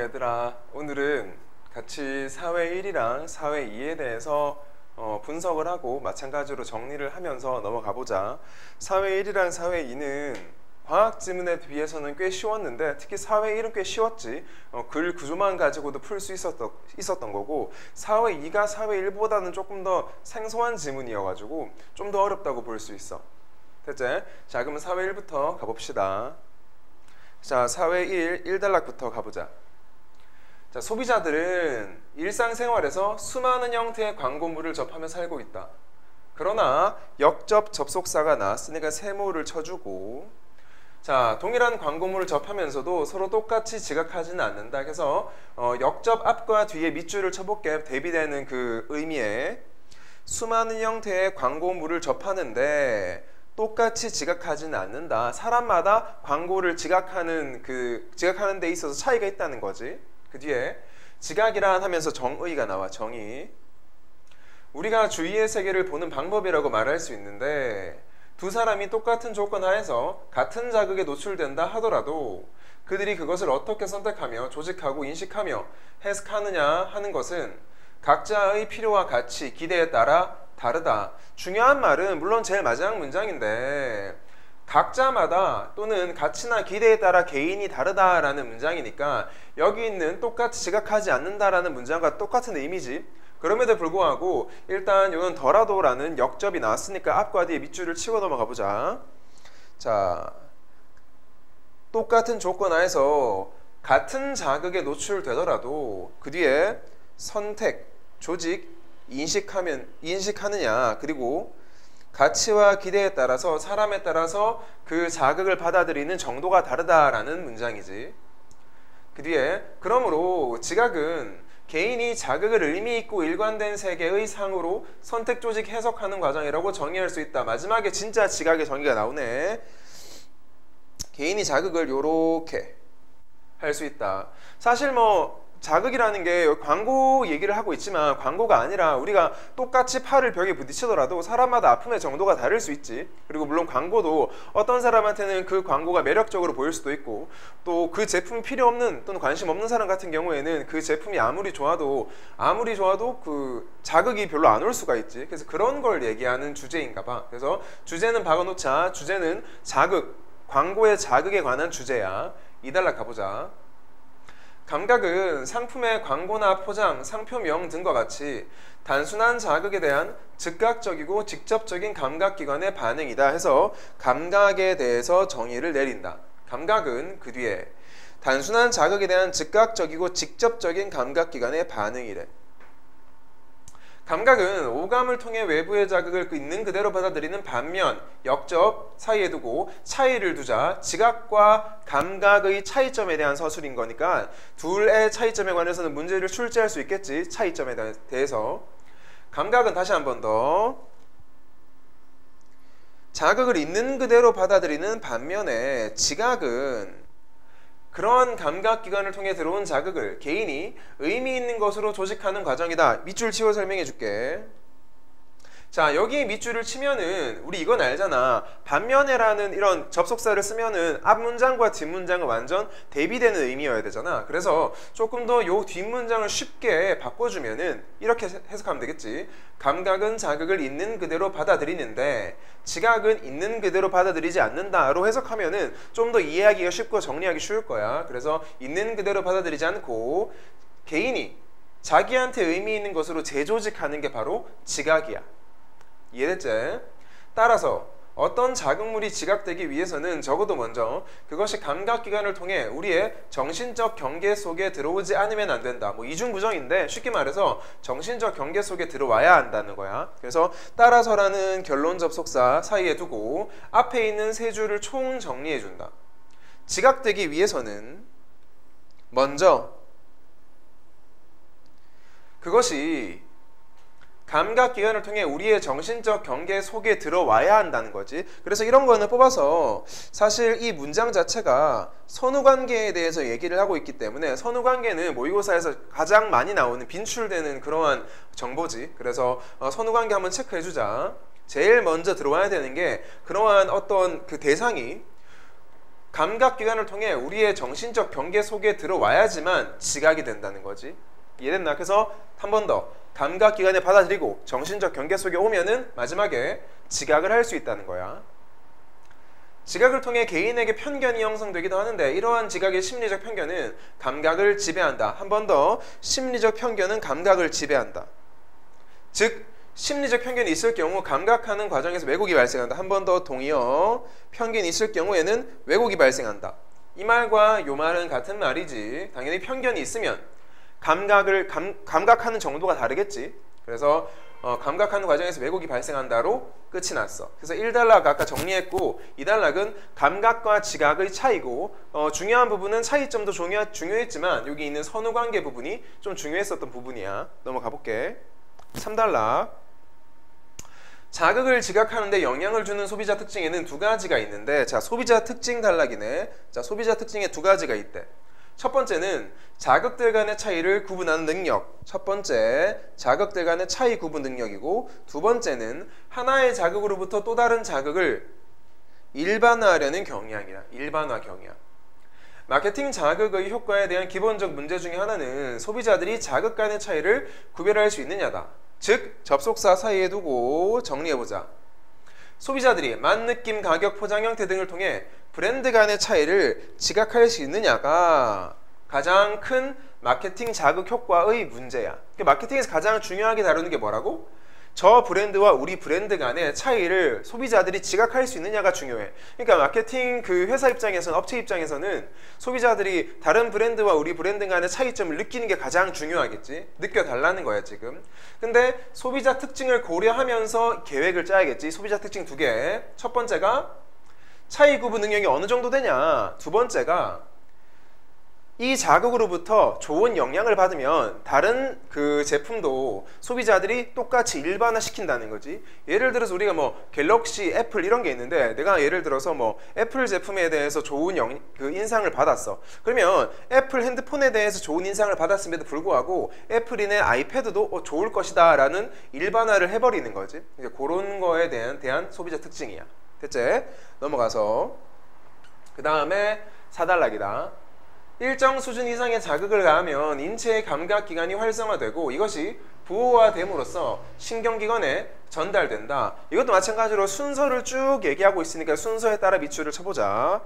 얘들아, 오늘은 같이 사회 1이랑 사회 2에 대해서 분석을 하고 마찬가지로 정리를 하면서 넘어가 보자. 사회 1이랑 사회 2는 과학 지문에 비해서는 꽤 쉬웠는데, 특히 사회 1은 꽤 쉬웠지. 글 구조만 가지고도 풀 수 있었던 거고, 사회 2가 사회 1보다는 조금 더 생소한 지문이어가지고 좀 더 어렵다고 볼 수 있어. 됐지? 자, 그러면 사회 1부터 가봅시다. 자, 사회 1 단락부터 가보자. 자, 소비자들은 일상생활에서 수많은 형태의 광고물을 접하며 살고 있다. 그러나 역접 접속사가 나왔으니까 세모를 쳐주고, 자, 동일한 광고물을 접하면서도 서로 똑같이 지각하지는 않는다. 그래서 역접 앞과 뒤에 밑줄을 쳐볼게. 대비되는 그 의미에 수많은 형태의 광고물을 접하는데 똑같이 지각하지는 않는다. 사람마다 광고를 지각하는 데 있어서 차이가 있다는 거지. 그 뒤에 지각이란 하면서 정의가 나와. 정의. 우리가 주위의 세계를 보는 방법이라고 말할 수 있는데, 두 사람이 똑같은 조건 하에서 같은 자극에 노출된다 하더라도 그들이 그것을 어떻게 선택하며 조직하고 인식하며 해석하느냐 하는 것은 각자의 필요와 가치, 기대에 따라 다르다. 중요한 말은 물론 제일 마지막 문장인데, 각자마다 또는 가치나 기대에 따라 개인이 다르다라는 문장이니까 여기 있는 똑같이 지각하지 않는다라는 문장과 똑같은 의미지. 그럼에도 불구하고 일단 이건 더라도라는 역접이 나왔으니까 앞과 뒤에 밑줄을 치고 넘어가 보자. 자, 똑같은 조건 하에서 같은 자극에 노출되더라도 그 뒤에 선택, 조직, 인식하느냐, 그리고 가치와 기대에 따라서 사람에 따라서 그 자극을 받아들이는 정도가 다르다라는 문장이지. 그 뒤에 그러므로 지각은 개인이 자극을 의미있고 일관된 세계의 상으로 선택, 조직, 해석하는 과정이라고 정의할 수 있다. 마지막에 진짜 지각의 정의가 나오네. 개인이 자극을 요렇게 할 수 있다. 사실 자극이라는 게 광고 얘기를 하고 있지만 광고가 아니라 우리가 똑같이 팔을 벽에 부딪히더라도 사람마다 아픔의 정도가 다를 수 있지. 그리고 물론 광고도 어떤 사람한테는 그 광고가 매력적으로 보일 수도 있고, 또 그 제품이 필요 없는 또는 관심 없는 사람 같은 경우에는 그 제품이 아무리 좋아도 그 자극이 별로 안 올 수가 있지. 그래서 그런 걸 얘기하는 주제인가 봐. 그래서 주제는 박아놓자. 주제는 자극, 광고의 자극에 관한 주제야. 2단락 가보자. 감각은 상품의 광고나 포장, 상표명 등과 같이 단순한 자극에 대한 즉각적이고 직접적인 감각기관의 반응이다 해서 감각에 대해서 정의를 내린다. 감각은 그 뒤에 단순한 자극에 대한 즉각적이고 직접적인 감각기관의 반응이래. 감각은 오감을 통해 외부의 자극을 있는 그대로 받아들이는 반면 역접 사이에 두고 차이를 두자 지각과 감각의 차이점에 대한 서술인 거니까 둘의 차이점에 관해서는 문제를 출제할 수 있겠지. 차이점에 대해서. 감각은 다시 한 번 더 자극을 있는 그대로 받아들이는 반면에 지각은 그러한 감각기관을 통해 들어온 자극을 개인이 의미 있는 것으로 조직하는 과정이다. 밑줄 치고 설명해 줄게. 자, 여기 밑줄을 치면은 우리 이건 알잖아. 반면에라는 이런 접속사를 쓰면은 앞 문장과 뒷 문장은 완전 대비되는 의미여야 되잖아. 그래서 조금 더 요 뒷문장을 쉽게 바꿔주면은 이렇게 해석하면 되겠지. 감각은 자극을 있는 그대로 받아들이는데 지각은 있는 그대로 받아들이지 않는다로 해석하면은 좀 더 이해하기가 쉽고 정리하기 쉬울 거야. 그래서 있는 그대로 받아들이지 않고 개인이 자기한테 의미 있는 것으로 재조직하는 게 바로 지각이야. 이해됐지? 따라서 어떤 자극물이 지각되기 위해서는 적어도 먼저 그것이 감각기관을 통해 우리의 정신적 경계 속에 들어오지 않으면 안 된다. 이중구정인데 쉽게 말해서 정신적 경계 속에 들어와야 한다는 거야. 그래서 따라서라는 결론 접속사 사이에 두고 앞에 있는 세 줄을 총 정리해 준다. 지각되기 위해서는 먼저 그것이 감각기관을 통해 우리의 정신적 경계 속에 들어와야 한다는 거지. 그래서 이런 거는 뽑아서 사실 이 문장 자체가 선후관계에 대해서 얘기를 하고 있기 때문에 선후관계는 모의고사에서 가장 많이 나오는 빈출되는 그러한 정보지. 그래서 선후관계 한번 체크해주자. 제일 먼저 들어와야 되는 게 그러한 어떤 그 대상이 감각기관을 통해 우리의 정신적 경계 속에 들어와야지만 지각이 된다는 거지. 이해됐나? 그래서 한 번 더 감각기관에 받아들이고 정신적 경계 속에 오면은 마지막에 지각을 할 수 있다는 거야. 지각을 통해 개인에게 편견이 형성되기도 하는데 이러한 지각의 심리적 편견은 감각을 지배한다. 한 번 더 심리적 편견은 감각을 지배한다. 즉 심리적 편견이 있을 경우 감각하는 과정에서 왜곡이 발생한다. 한 번 더 동의어. 편견이 있을 경우에는 왜곡이 발생한다. 이 말과 요 말은 같은 말이지. 당연히 편견이 있으면 감각하는 정도가 다르겠지. 그래서 감각하는 과정에서 왜곡이 발생한다로 끝이 났어. 그래서 1단락 아까 정리했고 2단락은 감각과 지각의 차이고 중요한 부분은 차이점도 중요했지만 여기 있는 선후관계 부분이 좀 중요했었던 부분이야. 넘어가 볼게. 3단락 자극을 지각하는데 영향을 주는 소비자 특징에는 두 가지가 있는데 자 소비자 특징 단락이네. 자 소비자 특징에 두 가지가 있대. 첫 번째는 자극들 간의 차이를 구분하는 능력. 첫 번째, 자극들 간의 차이 구분 능력이고 두 번째는 하나의 자극으로부터 또 다른 자극을 일반화하려는 경향이야. 일반화 경향. 마케팅 자극의 효과에 대한 기본적 문제 중에 하나는 소비자들이 자극 간의 차이를 구별할 수 있느냐다. 즉, 접속사 사이에 두고 정리해보자. 소비자들이 맛, 느낌, 가격, 포장 형태 등을 통해 브랜드 간의 차이를 지각할 수 있느냐가 가장 큰 마케팅 자극 효과의 문제야. 마케팅에서 가장 중요하게 다루는 게 뭐라고? 저 브랜드와 우리 브랜드 간의 차이를 소비자들이 지각할 수 있느냐가 중요해. 그러니까 마케팅 그 회사 입장에서는, 업체 입장에서는 소비자들이 다른 브랜드와 우리 브랜드 간의 차이점을 느끼는 게 가장 중요하겠지. 느껴달라는 거야 지금. 근데 소비자 특징을 고려하면서 계획을 짜야겠지. 소비자 특징 두 개. 첫 번째가 차이 구분 능력이 어느 정도 되냐. 두 번째가 이 자극으로부터 좋은 영향을 받으면 다른 그 제품도 소비자들이 똑같이 일반화 시킨다는 거지. 예를 들어서 우리가 뭐 갤럭시, 애플 이런 게 있는데 내가 예를 들어서 뭐 애플 제품에 대해서 좋은 그 인상을 받았어. 그러면 애플 핸드폰에 대해서 좋은 인상을 받았음에도 불구하고 애플이네 아이패드도 좋을 것이다 라는 일반화를 해버리는 거지. 그런 거에 대한 소비자 특징이야. 됐지? 넘어가서 그 다음에 4단락이다. 일정 수준 이상의 자극을 가하면 인체의 감각기관이 활성화되고 이것이 부호화됨으로써 신경기관에 전달된다. 이것도 마찬가지로 순서를 쭉 얘기하고 있으니까 순서에 따라 밑줄을 쳐보자.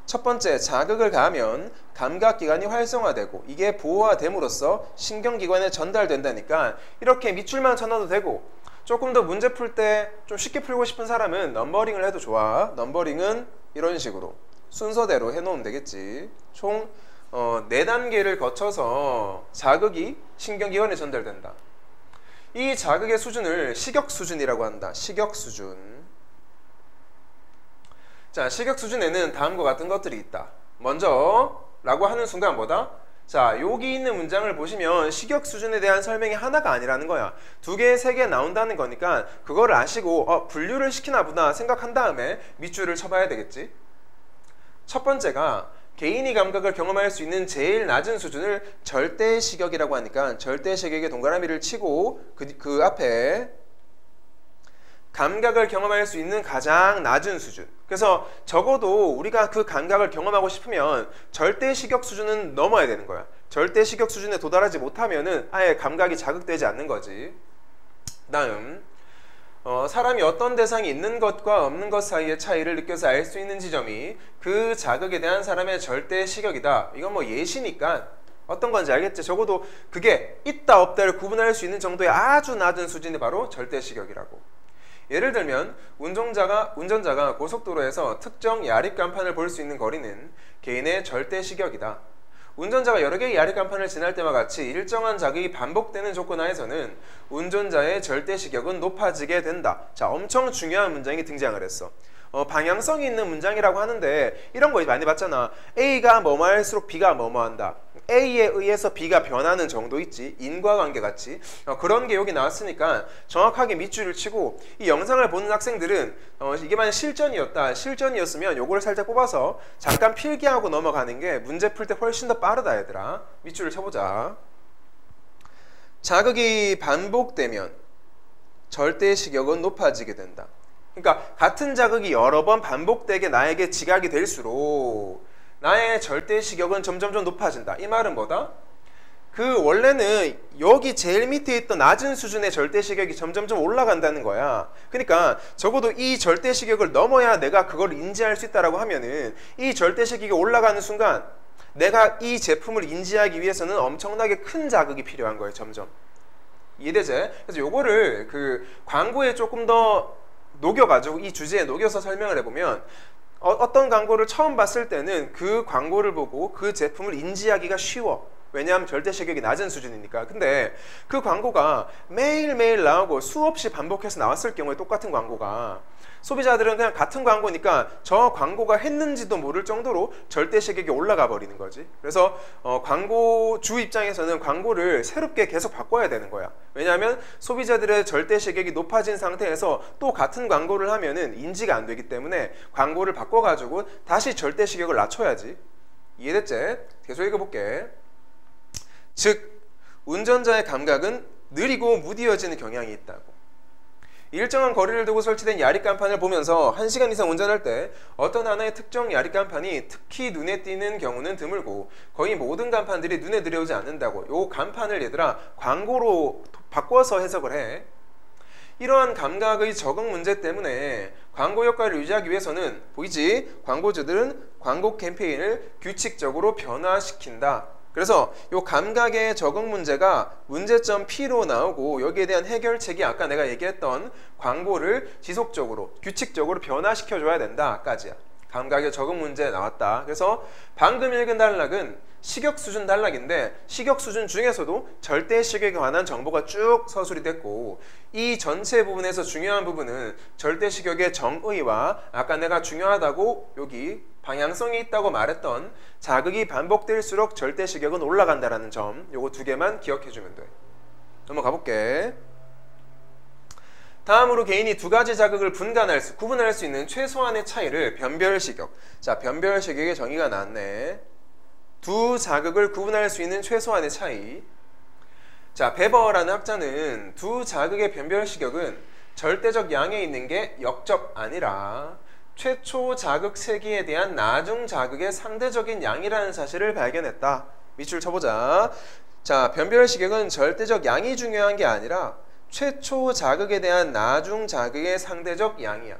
첫 번째, 자극을 가하면 감각기관이 활성화되고 이게 부호화됨으로써 신경기관에 전달된다니까 이렇게 밑줄만 쳐놔도 되고 조금 더 문제 풀 때 좀 쉽게 풀고 싶은 사람은 넘버링을 해도 좋아. 넘버링은 이런 식으로 순서대로 해놓으면 되겠지. 총 4단계를 거쳐서 자극이 신경기관에 전달된다. 이 자극의 수준을 식욕수준이라고 한다. 식욕수준. 자, 식욕수준에는 다음과 같은 것들이 있다. 먼저 라고 하는 순간 뭐다? 자, 여기 있는 문장을 보시면 식욕수준에 대한 설명이 하나가 아니라는 거야. 2개, 3개 나온다는 거니까 그거를 아시고 분류를 시키나 보다 생각한 다음에 밑줄을 쳐봐야 되겠지. 첫 번째가 개인이 감각을 경험할 수 있는 제일 낮은 수준을 절대식욕이라고 하니까 절대식욕에 동그라미를 치고 그 앞에 감각을 경험할 수 있는 가장 낮은 수준. 그래서 적어도 우리가 그 감각을 경험하고 싶으면 절대식욕 수준은 넘어야 되는 거야. 절대식욕 수준에 도달하지 못하면은 아예 감각이 자극되지 않는 거지. 다음 사람이 어떤 대상이 있는 것과 없는 것 사이의 차이를 느껴서 알 수 있는 지점이 그 자극에 대한 사람의 절대 식욕이다. 이건 뭐 예시니까 어떤 건지 알겠지? 적어도 그게 있다 없다를 구분할 수 있는 정도의 아주 낮은 수준이 바로 절대 식욕이라고. 예를 들면 운전자가 고속도로에서 특정 야립 간판을 볼 수 있는 거리는 개인의 절대 식욕이다. 운전자가 여러 개의 야립 간판을 지날 때와 같이 일정한 자극이 반복되는 조건 하에서는 운전자의 절대식욕은 높아지게 된다. 자, 엄청 중요한 문장이 등장을 했어. 방향성이 있는 문장이라고 하는데 이런 거 많이 봤잖아. A가 뭐뭐 할수록 B가 뭐뭐 한다. A에 의해서 B가 변하는 정도 있지. 인과관계 같이. 그런 게 여기 나왔으니까 정확하게 밑줄을 치고 이 영상을 보는 학생들은 이게 만약 실전이었으면 요거를 살짝 뽑아서 잠깐 필기하고 넘어가는 게 문제 풀 때 훨씬 더 빠르다 얘들아. 밑줄을 쳐보자. 자극이 반복되면 절대식욕은 높아지게 된다. 그러니까 같은 자극이 여러 번 반복되게 나에게 지각이 될수록 나의 절대 시격은 점점점 높아진다. 이 말은 뭐다? 그 원래는 여기 제일 밑에 있던 낮은 수준의 절대 시격이 점점점 올라간다는 거야. 그러니까 적어도 이 절대 시격을 넘어야 내가 그걸 인지할 수 있다라고 하면은 이 절대 시격이 올라가는 순간 내가 이 제품을 인지하기 위해서는 엄청나게 큰 자극이 필요한 거예요. 점점. 이해되지? 그래서 요거를 그 광고에 조금 더 녹여가지고 이 주제에 녹여서 설명을 해보면 어떤 광고를 처음 봤을 때는 그 광고를 보고 그 제품을 인지하기가 쉬워. 왜냐하면 절대 시격이 낮은 수준이니까. 근데 그 광고가 매일매일 나오고 수없이 반복해서 나왔을 경우에 똑같은 광고가 소비자들은 그냥 같은 광고니까 저 광고가 했는지도 모를 정도로 절대 시격이 올라가 버리는 거지. 그래서 광고주 입장에서는 광고를 새롭게 계속 바꿔야 되는 거야. 왜냐하면 소비자들의 절대 시격이 높아진 상태에서 또 같은 광고를 하면은 인지가 안 되기 때문에 광고를 바꿔가지고 다시 절대 시격을 낮춰야지. 이해됐지? 계속 읽어볼게. 즉, 운전자의 감각은 느리고 무디어지는 경향이 있다고. 일정한 거리를 두고 설치된 야리 간판을 보면서 1시간 이상 운전할 때 어떤 하나의 특정 야리 간판이 특히 눈에 띄는 경우는 드물고 거의 모든 간판들이 눈에 들어오지 않는다고. 요 간판을 얘들아 광고로 바꿔서 해석을 해. 이러한 감각의 적응 문제 때문에 광고 효과를 유지하기 위해서는 보이지? 광고주들은 광고 캠페인을 규칙적으로 변화시킨다. 그래서 이 감각의 적응 문제가 문제점 P로 나오고 여기에 대한 해결책이 아까 내가 얘기했던 광고를 지속적으로 규칙적으로 변화시켜줘야 된다까지야. 감각의 적응 문제 나왔다. 그래서 방금 읽은 단락은 시격 수준 단락인데 시격 수준 중에서도 절대 시격에 관한 정보가 쭉 서술이 됐고 이 전체 부분에서 중요한 부분은 절대 시격의 정의와 아까 내가 중요하다고 여기 방향성이 있다고 말했던 자극이 반복될수록 절대 시격은 올라간다라는 점, 요거 두 개만 기억해주면 돼. 넘어가 볼게. 다음으로 개인이 두 가지 자극을 구분할 수 있는 최소한의 차이를 변별시격. 자, 변별시격의 정의가 나왔네. 두 자극을 구분할 수 있는 최소한의 차이. 자, 베버라는 학자는 두 자극의 변별시격은 절대적 양에 있는 게 역적 아니라 최초 자극 세기에 대한 나중 자극의 상대적인 양이라는 사실을 발견했다. 밑줄 쳐보자. 자, 변별시격은 절대적 양이 중요한 게 아니라 최초 자극에 대한 나중 자극의 상대적 양이야.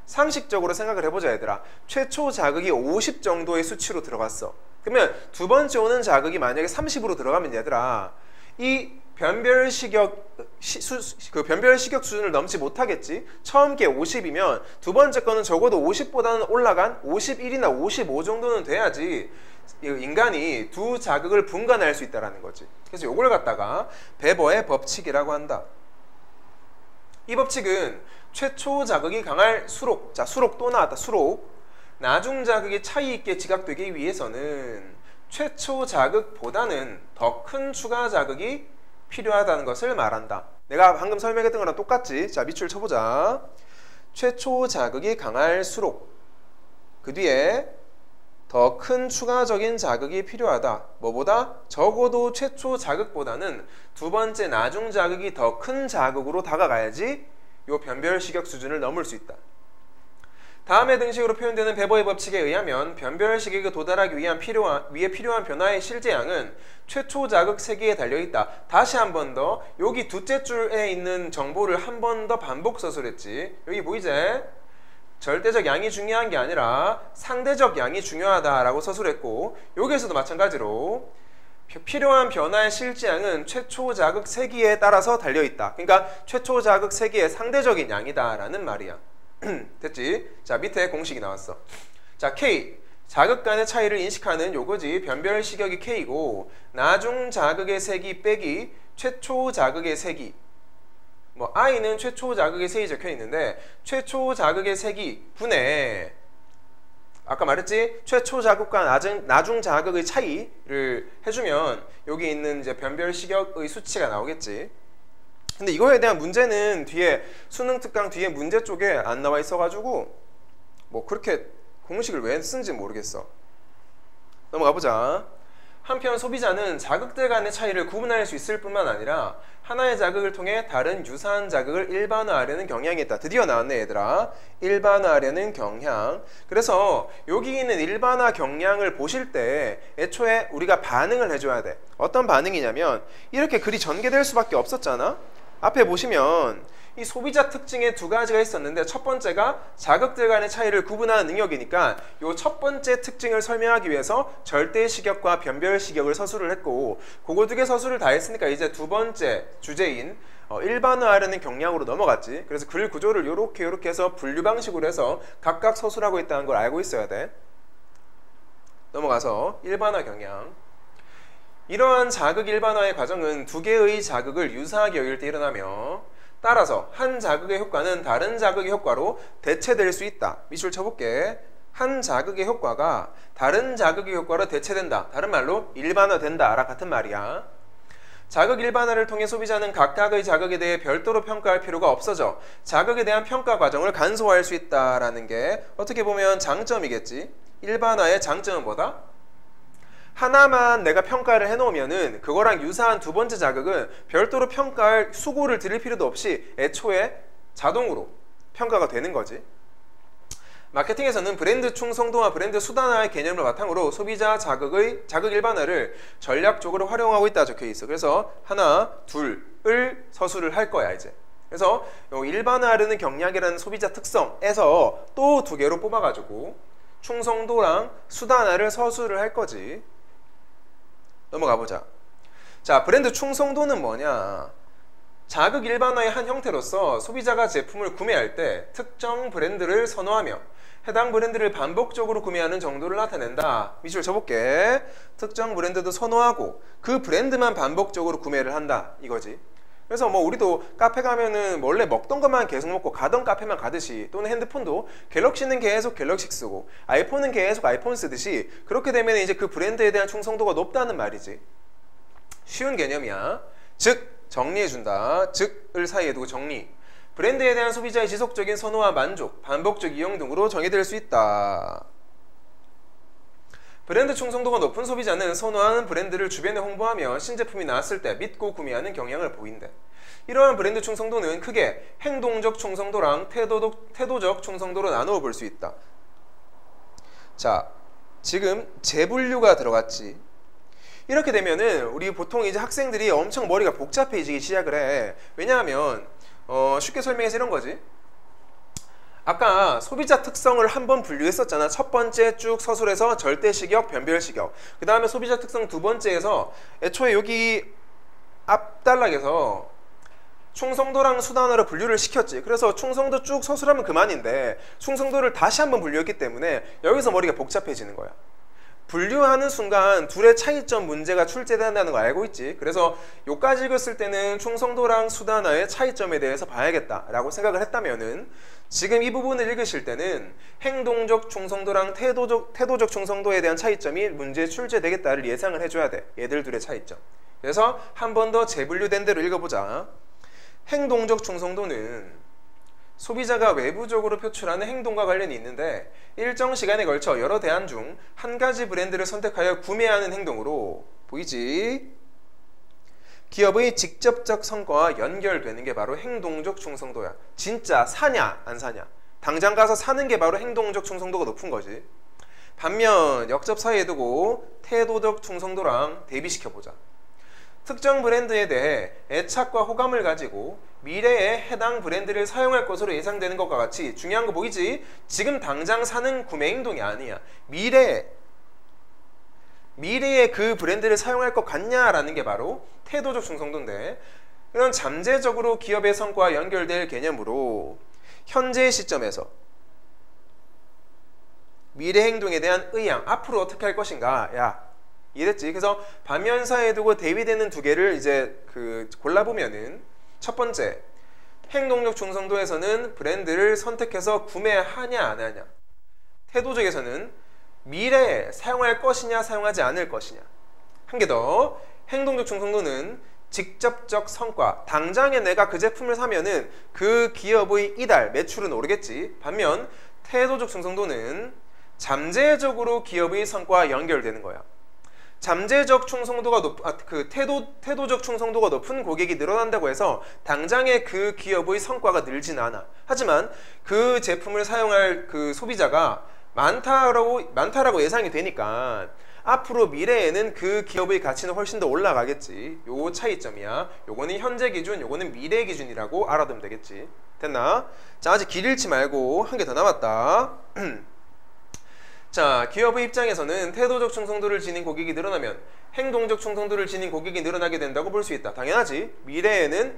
상식적으로 생각을 해보자 얘들아. 최초 자극이 50 정도의 수치로 들어갔어. 그러면 두 번째 오는 자극이 만약에 30으로 들어가면 얘들아 이 변별시격 수준을 넘지 못하겠지. 처음 게 50이면 두 번째 거는 적어도 50보다는 올라간 51이나 55 정도는 돼야지 인간이 두 자극을 분간할 수 있다는 거지. 그래서 이걸 갖다가 베버의 법칙이라고 한다. 이 법칙은 최초 자극이 강할 수록, 자 수록 또 나왔다. 수록. 나중 자극이 차이 있게 지각되기 위해서는 최초 자극보다는 더 큰 추가 자극이 필요하다는 것을 말한다. 내가 방금 설명했던 거랑 똑같지? 자, 밑줄 쳐보자. 최초 자극이 강할수록 그 뒤에 더 큰 추가적인 자극이 필요하다. 뭐보다? 적어도 최초 자극보다는 두 번째 나중 자극이 더 큰 자극으로 다가가야지 요 변별시격 수준을 넘을 수 있다. 다음의 등식으로 표현되는 베버의 법칙에 의하면 변별시격에 도달하기 위해 필요한 변화의 실제양은 최초 자극 세기에 달려있다. 다시 한 번 더 여기 두째 줄에 있는 정보를 한 번 더 반복 서술했지. 여기 보이지? 절대적 양이 중요한 게 아니라 상대적 양이 중요하다라고 서술했고 여기에서도 마찬가지로 필요한 변화의 실제양은 최초 자극 세기에 따라서 달려있다. 그러니까 최초 자극 세기의 상대적인 양이다 라는 말이야. 됐지? 자, 밑에 공식이 나왔어. 자, K 자극 간의 차이를 인식하는 요거지. 변별 시격이 K고 나중 자극의 세기 빼기 최초 자극의 세기. 뭐 I는 최초 자극의 세기 적혀 있는데 최초 자극의 세기 분의 아까 말했지? 최초 자극과 나중 자극의 차이를 해주면 여기 있는 이제 변별 시격의 수치가 나오겠지. 근데 이거에 대한 문제는 뒤에 수능 특강 뒤에 문제 쪽에 안 나와 있어가지고 뭐 그렇게 공식을 왜 쓴지 모르겠어. 넘어가 보자. 한편 소비자는 자극들 간의 차이를 구분할 수 있을 뿐만 아니라 하나의 자극을 통해 다른 유사한 자극을 일반화하려는 경향이 있다. 드디어 나왔네 얘들아. 일반화하려는 경향. 그래서 여기 있는 일반화 경향을 보실 때 애초에 우리가 반응을 해줘야 돼. 어떤 반응이냐면 이렇게 글이 전개될 수밖에 없었잖아. 앞에 보시면 이 소비자 특징에 두 가지가 있었는데 첫 번째가 자극들 간의 차이를 구분하는 능력이니까 이 첫 번째 특징을 설명하기 위해서 절대 식역과 변별 식역을 서술을 했고 그거 두 개 서술을 다 했으니까 이제 두 번째 주제인 일반화하려는 경향으로 넘어갔지. 그래서 글 구조를 요렇게 해서 분류 방식으로 해서 각각 서술하고 있다는 걸 알고 있어야 돼. 넘어가서 일반화 경향. 이러한 자극 일반화의 과정은 두 개의 자극을 유사하게 여길 때 일어나며 따라서 한 자극의 효과는 다른 자극의 효과로 대체될 수 있다. 밑줄 쳐볼게. 한 자극의 효과가 다른 자극의 효과로 대체된다. 다른 말로 일반화된다 라 같은 말이야. 자극 일반화를 통해 소비자는 각각의 자극에 대해 별도로 평가할 필요가 없어져 자극에 대한 평가 과정을 간소화할 수 있다라는 게 어떻게 보면 장점이겠지. 일반화의 장점은 뭐다? 하나만 내가 평가를 해놓으면은 그거랑 유사한 두 번째 자극은 별도로 평가할 수고를 들일 필요도 없이 애초에 자동으로 평가가 되는 거지. 마케팅에서는 브랜드 충성도와 브랜드 수단화의 개념을 바탕으로 소비자 자극 일반화를 전략적으로 활용하고 있다 적혀 있어. 그래서 하나, 둘을 서술을 할 거야 이제. 그래서 일반화하려는 경향이라는 소비자 특성에서 또 두 개로 뽑아가지고 충성도랑 수단화를 서술을 할 거지. 넘어가 보자. 자, 브랜드 충성도는 뭐냐? 자극 일반화의 한 형태로서 소비자가 제품을 구매할 때 특정 브랜드를 선호하며 해당 브랜드를 반복적으로 구매하는 정도를 나타낸다. 밑줄 쳐볼게. 특정 브랜드도 선호하고 그 브랜드만 반복적으로 구매를 한다 이거지. 그래서 뭐 우리도 카페 가면은 원래 먹던 것만 계속 먹고 가던 카페만 가듯이, 또는 핸드폰도 갤럭시는 계속 갤럭시 쓰고 아이폰은 계속 아이폰 쓰듯이 그렇게 되면 이제 그 브랜드에 대한 충성도가 높다는 말이지. 쉬운 개념이야. 즉 정리해준다. 즉을 사이에 두고 정리. 브랜드에 대한 소비자의 지속적인 선호와 만족, 반복적 이용 등으로 정의될 수 있다. 브랜드 충성도가 높은 소비자는 선호하는 브랜드를 주변에 홍보하며 신제품이 나왔을 때 믿고 구매하는 경향을 보인대. 이러한 브랜드 충성도는 크게 행동적 충성도랑 태도적 충성도로 나누어 볼 수 있다. 자, 지금 재분류가 들어갔지. 이렇게 되면은 우리 보통 이제 학생들이 엄청 머리가 복잡해지기 시작을 해. 왜냐하면 쉽게 설명해서 이런 거지. 아까 소비자 특성을 한번 분류했었잖아. 첫 번째 쭉 서술에서 절대식역, 변별식역. 그 다음에 소비자 특성 두 번째에서 애초에 여기 앞단락에서 충성도랑 수단화로 분류를 시켰지. 그래서 충성도 쭉 서술하면 그만인데 충성도를 다시 한번 분류했기 때문에 여기서 머리가 복잡해지는 거야. 분류하는 순간 둘의 차이점 문제가 출제된다는 거 알고 있지. 그래서 요까지 읽었을 때는 충성도랑 수단화의 차이점에 대해서 봐야겠다라고 생각을 했다면은 지금 이 부분을 읽으실 때는 행동적 충성도랑 태도적 충성도에 대한 차이점이 문제에 출제되겠다를 예상을 해줘야 돼. 얘들 둘의 차이점. 그래서 한 번 더 재분류된 대로 읽어보자. 행동적 충성도는 소비자가 외부적으로 표출하는 행동과 관련이 있는데 일정 시간에 걸쳐 여러 대안 중 한 가지 브랜드를 선택하여 구매하는 행동으로 보이지? 기업의 직접적 성과와 연결되는 게 바로 행동적 충성도야. 진짜 사냐 안 사냐, 당장 가서 사는 게 바로 행동적 충성도가 높은 거지. 반면 역접 사이에 두고 태도적 충성도랑 대비시켜보자. 특정 브랜드에 대해 애착과 호감을 가지고 미래에 해당 브랜드를 사용할 것으로 예상되는 것과 같이 중요한 거 보이지? 지금 당장 사는 구매 행동이 아니야. 미래에 그 브랜드를 사용할 것 같냐라는 게 바로 태도적 충성도인데, 이런 잠재적으로 기업의 성과와 연결될 개념으로 현재 시점에서 미래 행동에 대한 의향, 앞으로 어떻게 할 것인가, 야 이해됐지? 그래서 반면사에 두고 대비되는 두 개를 이제 골라보면은 첫 번째, 행동적 충성도에서는 브랜드를 선택해서 구매하냐 안 하냐. 태도적에서는 미래에 사용할 것이냐 사용하지 않을 것이냐. 한 개 더, 행동적 충성도는 직접적 성과, 당장에 내가 그 제품을 사면은 그 기업의 이달 매출은 오르겠지. 반면 태도적 충성도는 잠재적으로 기업의 성과와 연결되는 거야. 잠재적 충성도가 태도적 충성도가 높은 고객이 늘어난다고 해서 당장에 그 기업의 성과가 늘진 않아. 하지만 그 제품을 사용할 그 소비자가 많다라고 예상이 되니까 앞으로 미래에는 그 기업의 가치는 훨씬 더 올라가겠지. 요 차이점이야. 요거는 현재 기준, 요거는 미래 기준이라고 알아두면 되겠지. 됐나? 자, 아직 길 잃지 말고 한 개 더 남았다. 자, 기업의 입장에서는 태도적 충성도를 지닌 고객이 늘어나면 행동적 충성도를 지닌 고객이 늘어나게 된다고 볼 수 있다. 당연하지. 미래에는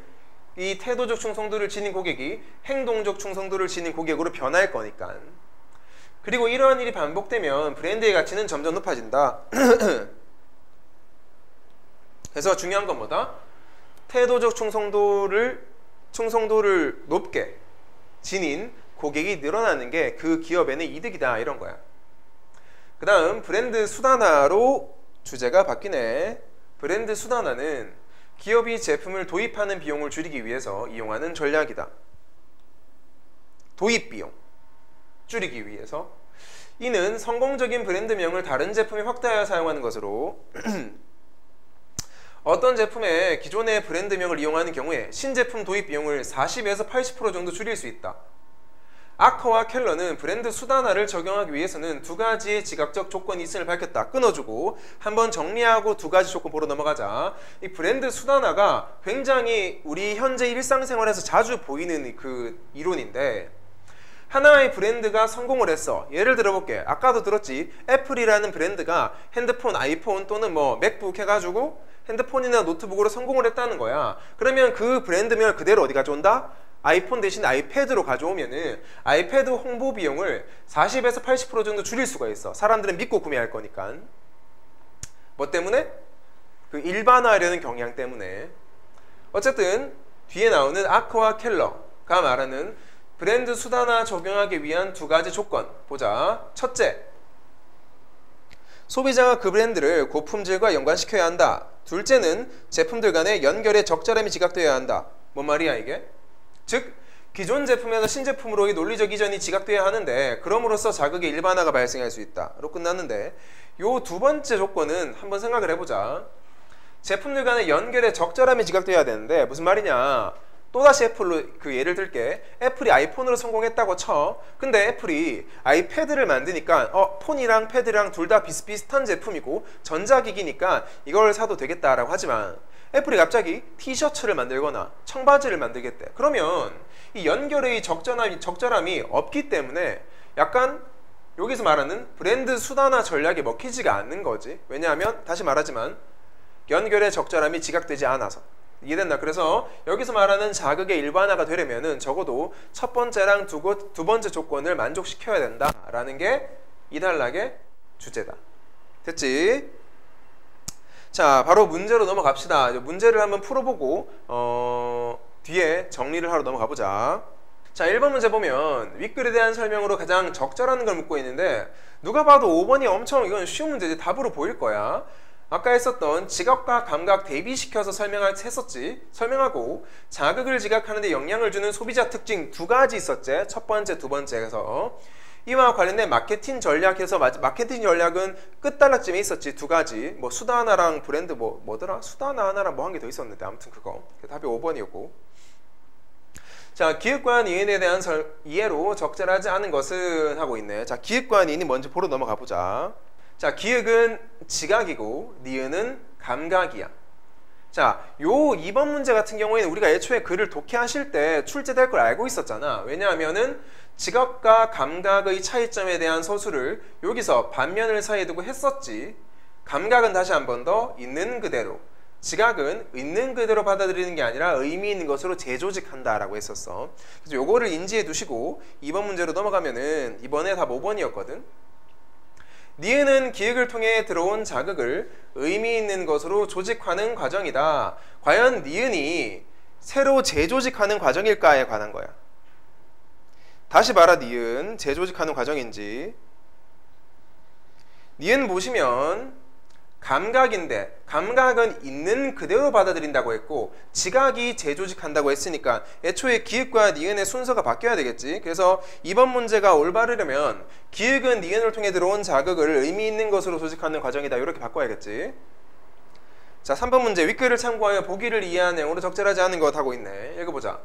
이 태도적 충성도를 지닌 고객이 행동적 충성도를 지닌 고객으로 변할 거니까. 그리고 이러한 일이 반복되면 브랜드의 가치는 점점 높아진다. 그래서 중요한 건 뭐다? 태도적 충성도를 높게 지닌 고객이 늘어나는 게 그 기업에는 이득이다, 이런 거야. 그 다음 브랜드 수단화로 주제가 바뀌네. 브랜드 수단화는 기업이 제품을 도입하는 비용을 줄이기 위해서 이용하는 전략이다. 도입 비용 줄이기 위해서. 이는 성공적인 브랜드명을 다른 제품에 확대하여 사용하는 것으로 어떤 제품의 기존의 브랜드명을 이용하는 경우에 신제품 도입 비용을 40에서 80% 정도 줄일 수 있다. 아커와 켈러는 브랜드 수단화를 적용하기 위해서는 두 가지의 지각적 조건이 있음을 밝혔다. 끊어주고 한번 정리하고 두 가지 조건 보러 넘어가자. 이 브랜드 수단화가 굉장히 우리 현재 일상생활에서 자주 보이는 그 이론인데, 하나의 브랜드가 성공을 했어. 예를 들어볼게. 아까도 들었지. 애플이라는 브랜드가 핸드폰, 아이폰 또는 뭐 맥북 해가지고 핸드폰이나 노트북으로 성공을 했다는 거야. 그러면 그 브랜드명을 그대로 어디 가져온다? 아이폰 대신 아이패드로 가져오면은 아이패드 홍보 비용을 40에서 80% 정도 줄일 수가 있어. 사람들은 믿고 구매할 거니까. 뭐 때문에? 그 일반화하려는 경향 때문에. 어쨌든 뒤에 나오는 아커와 켈러가 말하는 브랜드 수단화 적용하기 위한 두 가지 조건 보자. 첫째, 소비자가 그 브랜드를 고품질과 연관시켜야 한다. 둘째는 제품들 간의 연결에 적절함이 지각되어야 한다. 뭔 말이야 이게? 즉 기존 제품에서 신제품으로의 논리적 이전이 지각되어야 하는데 그럼으로써 자극의 일반화가 발생할 수 있다로 끝났는데, 요 두 번째 조건은 한번 생각을 해보자. 제품들 간의 연결에 적절함이 지각되어야 되는데 무슨 말이냐. 또다시 애플로 그 예를 들게. 애플이 아이폰으로 성공했다고 쳐. 근데 애플이 아이패드를 만드니까 폰이랑 패드랑 둘 다 비슷비슷한 제품이고 전자기기니까 이걸 사도 되겠다라고 하지만 애플이 갑자기 티셔츠를 만들거나 청바지를 만들겠대. 그러면 이 연결의 적절함이 없기 때문에 약간 여기서 말하는 브랜드 수단화 전략이 먹히지가 않는 거지. 왜냐하면 다시 말하지만 연결의 적절함이 지각되지 않아서. 이해됐나? 그래서 여기서 말하는 자극의 일반화가 되려면은 적어도 첫 번째랑 두 번째 조건을 만족시켜야 된다라는 게 이 단락의 주제다. 됐지? 자, 바로 문제로 넘어갑시다. 문제를 한번 풀어보고 뒤에 정리를 하러 넘어가 보자. 자, 1번 문제 보면 윗글에 대한 설명으로 가장 적절한 걸 묻고 있는데 누가 봐도 5번이 엄청 이건 쉬운 문제지. 답으로 보일 거야. 아까 했었던 지각과 감각 대비시켜서 설명하고 자극을 지각하는 데 영향을 주는 소비자 특징 두 가지 있었지. 첫 번째, 두 번째에서 이와 관련된 마케팅 전략에서 마케팅 전략은 끝단락쯤에 있었지. 두 가지. 뭐 수다하나랑 브랜드 뭐더라? 수다하나 하나랑 뭐 한 개 더 있었는데 아무튼 그거. 답이 5번이었고. 자, 기획관 이인에 대한 이해로 적절하지 않은 것은 하고 있네. 자, 기획관 이인이 먼저 보러 넘어가 보자. 자, 기획은 지각이고 니은은 감각이야. 자, 요 2번 문제 같은 경우에는 우리가 애초에 글을 독해하실 때 출제될 걸 알고 있었잖아. 왜냐하면은 지각과 감각의 차이점에 대한 서술을 여기서 반면을 사이에 두고 했었지. 감각은 다시 한 번 더 있는 그대로, 지각은 있는 그대로 받아들이는 게 아니라 의미 있는 것으로 재조직한다 라고 했었어. 그래서 요거를 인지해 두시고 2번 문제로 넘어가면은 이번에 답 5번이었거든. 니은은 기획을 통해 들어온 자극을 의미 있는 것으로 조직하는 과정이다. 과연 니은이 새로 재조직하는 과정일까에 관한 거야. 다시 말아, 니은 재조직하는 과정인지. 니은 보시면 감각인데 감각은 있는 그대로 받아들인다고 했고 지각이 재조직한다고 했으니까 애초에 기획과 니은의 순서가 바뀌어야 되겠지. 그래서 이번 문제가 올바르려면 기획은 니은을 통해 들어온 자극을 의미 있는 것으로 조직하는 과정이다. 이렇게 바꿔야겠지. 자, 3번 문제 윗글을 참고하여 보기를 이해한 내용으로 적절하지 않은 것 하고 있네. 읽어보자.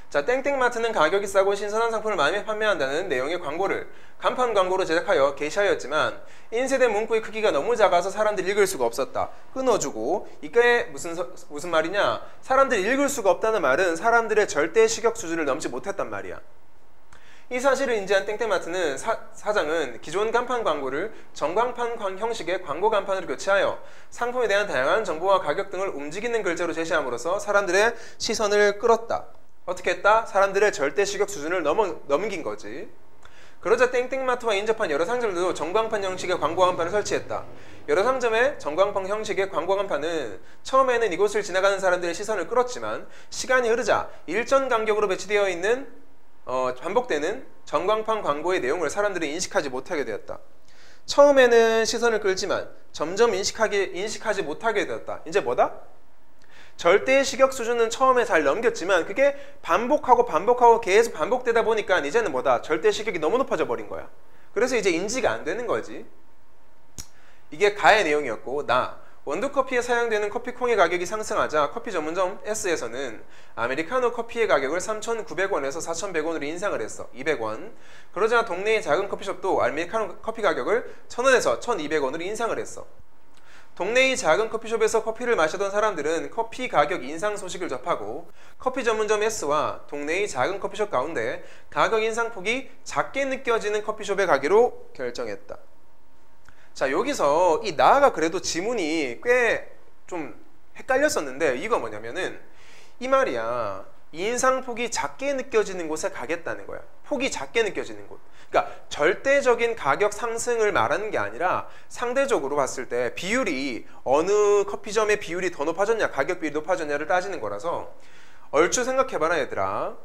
자, 땡땡마트는 가격이 싸고 신선한 상품을 많이 판매한다는 내용의 광고를 간판 광고로 제작하여 게시하였지만 인쇄된 문구의 크기가 너무 작아서 사람들이 읽을 수가 없었다. 끊어주고 이게 무슨 말이냐? 사람들이 읽을 수가 없다는 말은 사람들의 절대 식욕 수준을 넘지 못했단 말이야. 이 사실을 인지한 땡땡마트는 사장은 기존 간판 광고를 전광판 형식의 광고 간판으로 교체하여 상품에 대한 다양한 정보와 가격 등을 움직이는 글자로 제시함으로써 사람들의 시선을 끌었다. 어떻게 했다? 사람들의 절대 식욕 수준을 넘긴 거지. 그러자 땡땡마트와 인접한 여러 상점들도 전광판 형식의 광고 간판을 설치했다. 여러 상점의 전광판 형식의 광고 간판은 처음에는 이곳을 지나가는 사람들의 시선을 끌었지만 시간이 흐르자 일정 간격으로 배치되어 있는 반복되는 전광판 광고의 내용을 사람들이 인식하지 못하게 되었다. 처음에는 시선을 끌지만 점점 인식하지 못하게 되었다. 이제 뭐다? 절대 식욕 수준은 처음에 잘 넘겼지만 그게 반복하고 계속 반복되다 보니까 이제는 뭐다? 절대 식욕이 너무 높아져 버린 거야. 그래서 이제 인지가 안 되는 거지. 이게 가의 내용이었고 원두커피에 사용되는 커피콩의 가격이 상승하자 커피 전문점 S에서는 아메리카노 커피의 가격을 3,900원에서 4,100원으로 인상을 했어. 200원. 그러자 동네의 작은 커피숍도 아메리카노 커피 가격을 1,000원에서 1,200원으로 인상을 했어. 동네의 작은 커피숍에서 커피를 마시던 사람들은 커피 가격 인상 소식을 접하고 커피 전문점 S와 동네의 작은 커피숍 가운데 가격 인상폭이 작게 느껴지는 커피숍에 가기로 결정했다. 자, 여기서 이 나가 그래도 지문이 꽤 좀 헷갈렸었는데 이거 뭐냐면은 이 말이야. 인상폭이 작게 느껴지는 곳에 가겠다는 거야. 폭이 작게 느껴지는 곳. 그러니까 절대적인 가격 상승을 말하는 게 아니라 상대적으로 봤을 때 비율이 어느 커피점의 비율이 더 높아졌냐, 가격 비율이 높아졌냐를 따지는 거라서 얼추 생각해봐라 얘들아.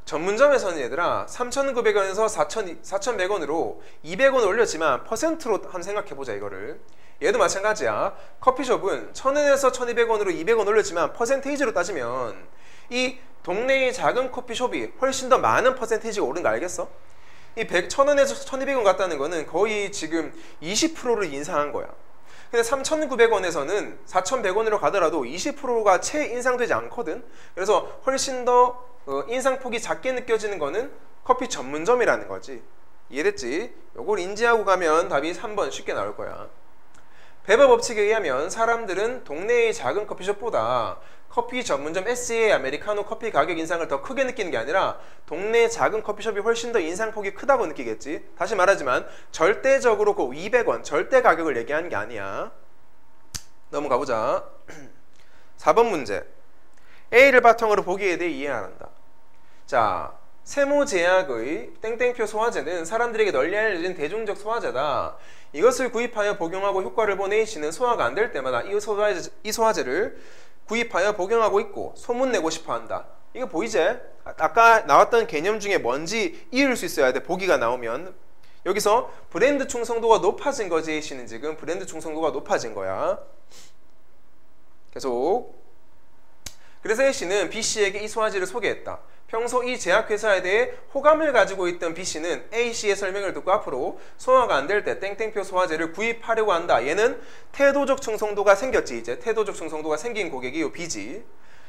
전문점에서는 얘들아 3,900원에서 4,100원으로 200원 올렸지만 퍼센트로 한번 생각해보자 이거를. 얘도 마찬가지야. 커피숍은 1,000원에서 1,200원으로 200원 올렸지만 퍼센테이지로 따지면 이 동네의 작은 커피숍이 훨씬 더 많은 퍼센테이지가 오른 거 알겠어? 이 1,000원에서 1,200원 갔다는 거는 거의 지금 20%를 인상한 거야. 근데 3,900원에서는 4,100원으로 가더라도 20%가 채 인상되지 않거든. 그래서 훨씬 더 인상폭이 작게 느껴지는 거는 커피 전문점이라는 거지. 이해됐지? 요걸 인지하고 가면 답이 3번 쉽게 나올 거야. 베버 법칙에 의하면 사람들은 동네의 작은 커피숍보다 커피 전문점 S의 아메리카노 커피 가격 인상을 더 크게 느끼는 게 아니라 동네 작은 커피숍이 훨씬 더 인상폭이 크다고 느끼겠지. 다시 말하지만 절대적으로 그 200원 절대 가격을 얘기하는 게 아니야. 넘어가 보자. 4번 문제. A를 바탕으로 보기에 대해 이해한다. 자, 세모제약의 땡땡표 소화제는 사람들에게 널리 알려진 대중적 소화제다. 이것을 구입하여 복용하고 효과를 본 A씨는 소화가 안 될 때마다 이 소화제를 구입하여 복용하고 있고 소문내고 싶어한다. 이거 보이지? 아까 나왔던 개념 중에 뭔지 이을 수 있어야 돼. 보기가 나오면. 여기서 브랜드 충성도가 높아진 거지. A씨는 지금 브랜드 충성도가 높아진 거야. 계속. 그래서 A씨는 B씨에게 이 소화제를 소개했다. 평소 이 제약회사에 대해 호감을 가지고 있던 B씨는 A씨의 설명을 듣고 앞으로 소화가 안 될 때 땡땡표 소화제를 구입하려고 한다. 얘는 태도적 충성도가 생겼지. 이제 태도적 충성도가 생긴 고객이 요 B지.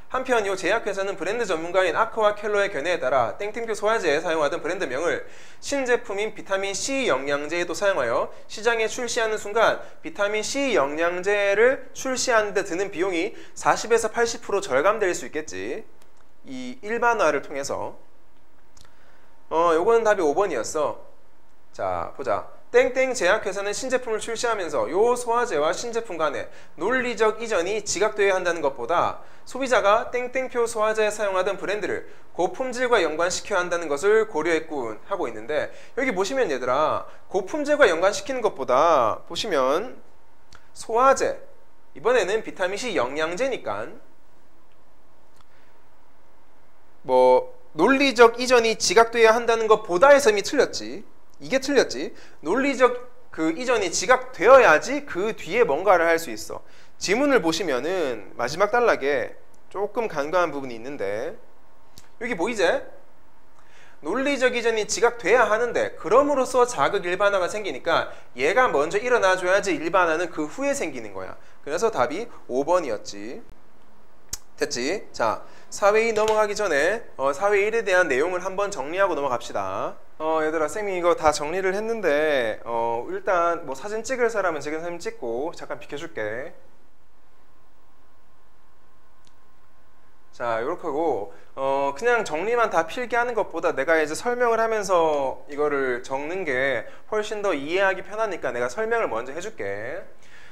한편 이 제약회사는 브랜드 전문가인 아크와 켈러의 견해에 따라 땡땡표 소화제에 사용하던 브랜드명을 신제품인 비타민C 영양제에도 사용하여 시장에 출시하는 순간 비타민C 영양제를 출시하는 데 드는 비용이 40에서 80% 절감될 수 있겠지. 이 일반화를 통해서. 요거는 답이 5번이었어. 자, 보자. 땡땡 제약회사는 신제품을 출시하면서 요 소화제와 신제품 간의 논리적 이전이 지각되어야 한다는 것보다 소비자가 땡땡표 소화제에 사용하던 브랜드를 고품질과 연관시켜야 한다는 것을 고려했군 하고 있는데, 여기 보시면 얘들아 고품질과 연관시키는 것보다 보시면 소화제, 이번에는 비타민C 영양제니까 뭐 논리적 이전이 지각돼야 한다는 것보다에서 이미 틀렸지. 이게 틀렸지. 논리적 그 이전이 지각되어야지 그 뒤에 뭔가를 할 수 있어. 지문을 보시면은 마지막 단락에 조금 간과한 부분이 있는데 여기 보이지? 논리적 이전이 지각돼야 하는데 그럼으로써 자극 일반화가 생기니까 얘가 먼저 일어나줘야지 일반화는 그 후에 생기는 거야. 그래서 답이 5번이었지. 됐지? 자, 사회 2 넘어가기 전에 사회 1에 대한 내용을 한번 정리하고 넘어갑시다. 얘들아, 쌤이 이거 다 정리를 했는데 일단 뭐 사진 찍을 사람은 지금 사진 찍고 잠깐 비켜줄게. 자, 요렇게 하고 그냥 정리만 다 필기하는 것보다 내가 이제 설명을 하면서 이거를 적는 게 훨씬 더 이해하기 편하니까 내가 설명을 먼저 해줄게.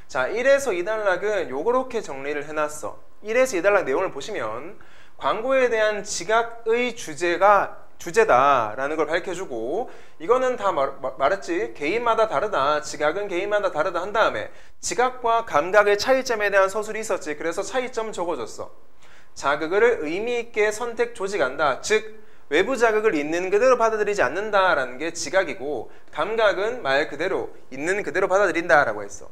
자, 1에서 2단락은 요렇게 정리를 해놨어. 1에서 2단락 내용을 보시면 광고에 대한 지각의 주제다라는 걸 밝혀주고, 이거는 다 말했지. 개인마다 다르다. 지각은 개인마다 다르다 한 다음에 지각과 감각의 차이점에 대한 서술이 있었지. 그래서 차이점 적어줬어. 자극을 의미 있게 선택 조직한다. 즉 외부 자극을 있는 그대로 받아들이지 않는다라는 게 지각이고, 감각은 말 그대로 있는 그대로 받아들인다라고 했어.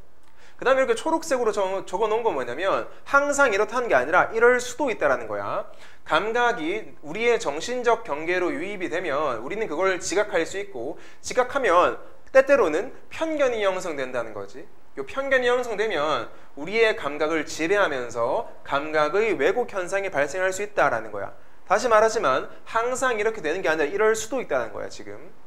그 다음에 이렇게 초록색으로 적어 놓은 건 뭐냐면 항상 이렇다는 게 아니라 이럴 수도 있다라는 거야. 감각이 우리의 정신적 경계로 유입이 되면 우리는 그걸 지각할 수 있고, 지각하면 때때로는 편견이 형성된다는 거지. 요 편견이 형성되면 우리의 감각을 지배하면서 감각의 왜곡 현상이 발생할 수 있다라는 거야. 다시 말하지만 항상 이렇게 되는 게 아니라 이럴 수도 있다는 거야 지금.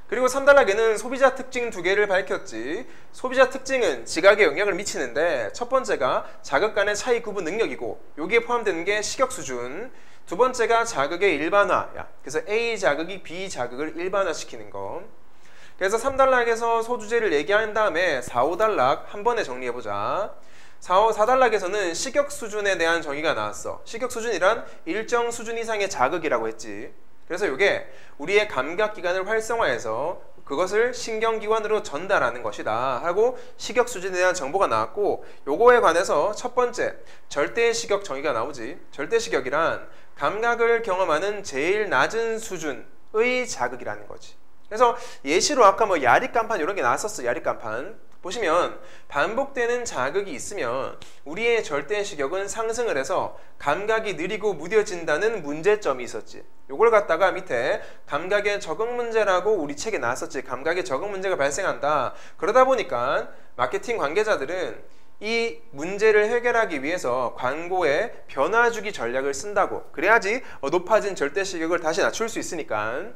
그리고 3단락에는 소비자 특징 2개를 밝혔지. 소비자 특징은 지각에 영향을 미치는데 첫 번째가 자극 간의 차이 구분 능력이고, 여기에 포함되는 게 식욕 수준. 두 번째가 자극의 일반화야. 그래서 A 자극이 B 자극을 일반화시키는 거. 그래서 3단락에서 소주제를 얘기한 다음에 4, 5단락 한 번에 정리해보자. 4단락에서는 식욕 수준에 대한 정의가 나왔어. 식욕 수준이란 일정 수준 이상의 자극이라고 했지. 그래서 이게 우리의 감각기관을 활성화해서 그것을 신경기관으로 전달하는 것이다 하고 식욕 수준에 대한 정보가 나왔고, 요거에 관해서 첫 번째 절대식욕 정의가 나오지. 절대식욕이란 감각을 경험하는 제일 낮은 수준의 자극이라는 거지. 그래서 예시로 아까 뭐 야릿간판 이런 게 나왔었어. 야릿간판 보시면 반복되는 자극이 있으면 우리의 절대식욕은 상승을 해서 감각이 느리고 무뎌진다는 문제점이 있었지. 요걸 갖다가 밑에 감각의 적응 문제라고 우리 책에 나왔었지. 감각의 적응 문제가 발생한다. 그러다 보니까 마케팅 관계자들은 이 문제를 해결하기 위해서 광고에 변화주기 전략을 쓴다고. 그래야지 높아진 절대식욕을 다시 낮출 수 있으니까.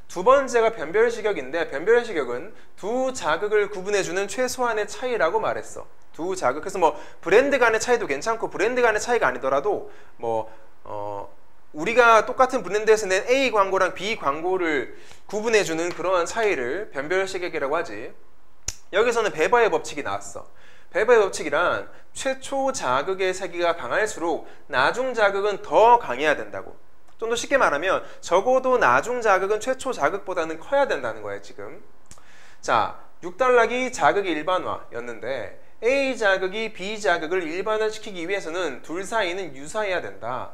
두 번째가 변별식욕인데, 변별식욕은 두 자극을 구분해주는 최소한의 차이라고 말했어. 두 자극. 그래서 뭐 브랜드 간의 차이도 괜찮고 브랜드 간의 차이가 아니더라도 뭐 우리가 똑같은 브랜드에서 낸 A 광고랑 B 광고를 구분해주는 그러한 차이를 변별식욕이라고 하지. 여기서는 베버의 법칙이 나왔어. 베버의 법칙이란 최초 자극의 세기가 강할수록 나중 자극은 더 강해야 된다고. 좀 더 쉽게 말하면 적어도 나중 자극은 최초 자극보다는 커야 된다는 거예요 지금. 자, 6단락이 자극의 일반화였는데 A 자극이 B 자극을 일반화시키기 위해서는 둘 사이는 유사해야 된다.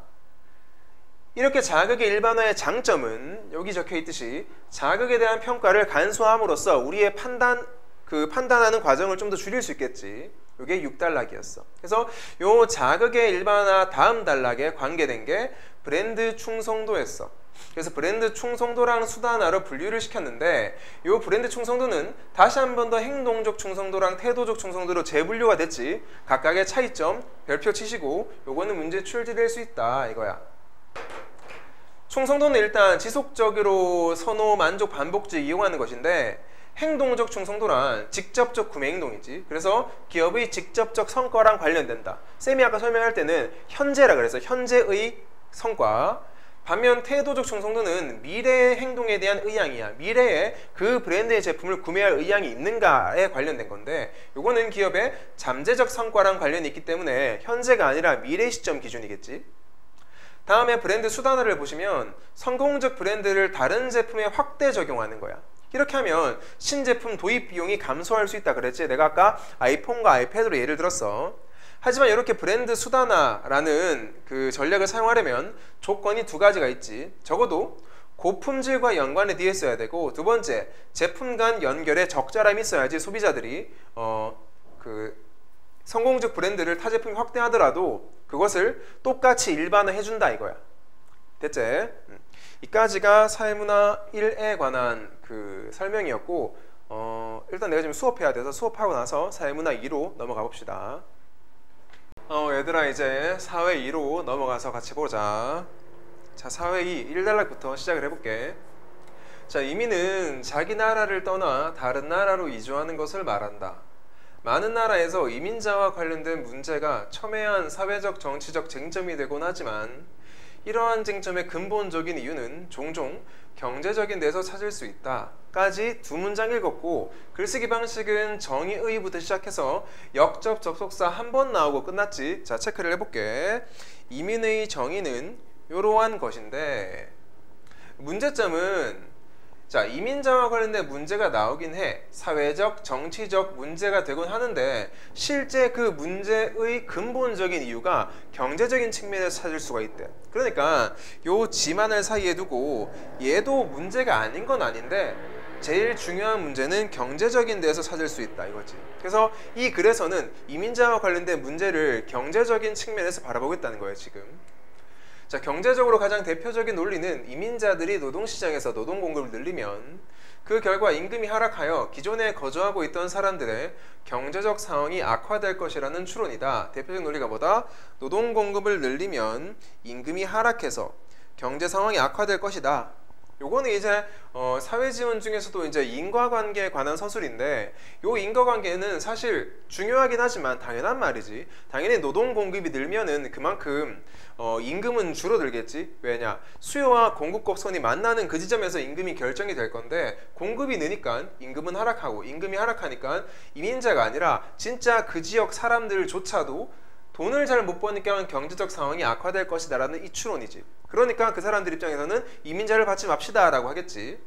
이렇게 자극의 일반화의 장점은 여기 적혀있듯이 자극에 대한 평가를 간소함으로써 우리의 판단하는 과정을 좀 더 줄일 수 있겠지. 이게 6단락이었어. 그래서 요 자극의 일반화 다음 단락에 관계된 게 브랜드 충성도였어. 그래서 브랜드 충성도랑 수단화로 분류를 시켰는데, 요 브랜드 충성도는 다시 한 번 더 행동적 충성도랑 태도적 충성도로 재분류가 됐지. 각각의 차이점 별표 치시고 요거는 문제 출제될 수 있다 이거야. 충성도는 일단 지속적으로 선호, 만족, 반복적 이용하는 것인데, 행동적 충성도란 직접적 구매 행동이지. 그래서 기업의 직접적 성과랑 관련된다. 쌤이 아까 설명할 때는 현재라 그래서 현재의 성과. 반면 태도적 충성도는 미래의 행동에 대한 의향이야. 미래에 그 브랜드의 제품을 구매할 의향이 있는가에 관련된 건데, 요거는 기업의 잠재적 성과랑 관련이 있기 때문에 현재가 아니라 미래 시점 기준이겠지. 다음에 브랜드 수단화를 보시면 성공적 브랜드를 다른 제품에 확대 적용하는 거야. 이렇게 하면 신제품 도입 비용이 감소할 수 있다 그랬지. 내가 아까 아이폰과 아이패드로 예를 들었어. 하지만 이렇게 브랜드 수단화라는 그 전략을 사용하려면 조건이 두 가지가 있지. 적어도 고품질과 연관이 되어 있어야 되고, 두 번째, 제품 간 연결에 적절함이 있어야지 소비자들이 성공적 브랜드를 타 제품이 확대하더라도 그것을 똑같이 일반화해 준다 이거야. 됐지? 이까지가 사회문화 1에 관한 그 설명이었고, 일단 내가 지금 수업해야 돼서 수업하고 나서 사회문화 2로 넘어가 봅시다. 얘들아, 이제 사회 2로 넘어가서 같이 보자. 자, 사회 2 1단락부터 시작을 해볼게. 자, 이민은 자기 나라를 떠나 다른 나라로 이주하는 것을 말한다. 많은 나라에서 이민자와 관련된 문제가 첨예한 사회적 정치적 쟁점이 되곤 하지만, 이러한 쟁점의 근본적인 이유는 종종 경제적인 데서 찾을 수 있다 까지 두 문장 읽었고, 글쓰기 방식은 정의의부터 시작해서 역접 접속사 한 번 나오고 끝났지. 자, 체크를 해볼게. 이민의 정의는 이러한 것인데, 문제점은, 자, 이민자와 관련된 문제가 나오긴 해. 사회적, 정치적 문제가 되곤 하는데, 실제 그 문제의 근본적인 이유가 경제적인 측면에서 찾을 수가 있대. 그러니까 요 지만을 사이에 두고 얘도 문제가 아닌 건 아닌데 제일 중요한 문제는 경제적인 데서 찾을 수 있다 이거지. 그래서 이 글에서는 이민자와 관련된 문제를 경제적인 측면에서 바라보겠다는 거예요 지금. 자, 경제적으로 가장 대표적인 논리는 이민자들이 노동시장에서 노동 공급을 늘리면 그 결과 임금이 하락하여 기존에 거주하고 있던 사람들의 경제적 상황이 악화될 것이라는 추론이다. 대표적 논리가 뭐다? 노동 공급을 늘리면 임금이 하락해서 경제 상황이 악화될 것이다. 요거는 이제 사회지원 중에서도 이제 인과관계에 관한 서술인데, 요 인과관계는 사실 중요하긴 하지만 당연한 말이지. 당연히 노동 공급이 늘면은 그만큼 임금은 줄어들겠지. 왜냐? 수요와 공급 곡선이 만나는 그 지점에서 임금이 결정이 될 건데, 공급이 느니까 임금은 하락하고, 임금이 하락하니까 이민자가 아니라 진짜 그 지역 사람들조차도 돈을 잘 못 버니까 경제적 상황이 악화될 것이다 라는 이 추론이지. 그러니까 그 사람들 입장에서는 이민자를 받지 맙시다 라고 하겠지.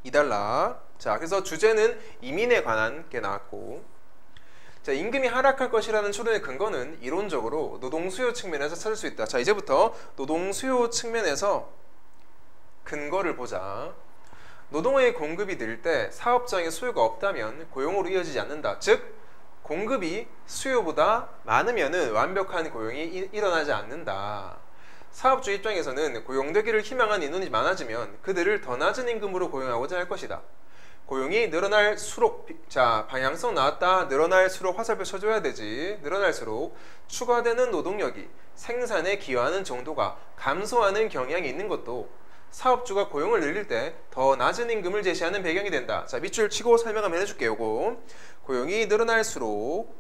2단락. 자, 그래서 주제는 이민에 관한 게 나왔고, 자, 임금이 하락할 것이라는 추론의 근거는 이론적으로 노동 수요 측면에서 찾을 수 있다. 자, 이제부터 노동 수요 측면에서 근거를 보자. 노동의 공급이 늘 때 사업장에 수요가 없다면 고용으로 이어지지 않는다. 즉 공급이 수요보다 많으면은 완벽한 고용이 일어나지 않는다. 사업주 입장에서는 고용되기를 희망한 인원이 많아지면 그들을 더 낮은 임금으로 고용하고자 할 것이다. 고용이 늘어날수록, 자, 방향성 나왔다. 늘어날수록 화살표 쳐줘야 되지. 늘어날수록 추가되는 노동력이 생산에 기여하는 정도가 감소하는 경향이 있는 것도 사업주가 고용을 늘릴 때 더 낮은 임금을 제시하는 배경이 된다. 자, 밑줄 치고 설명 한번 해줄게요. 요거 고용이 늘어날수록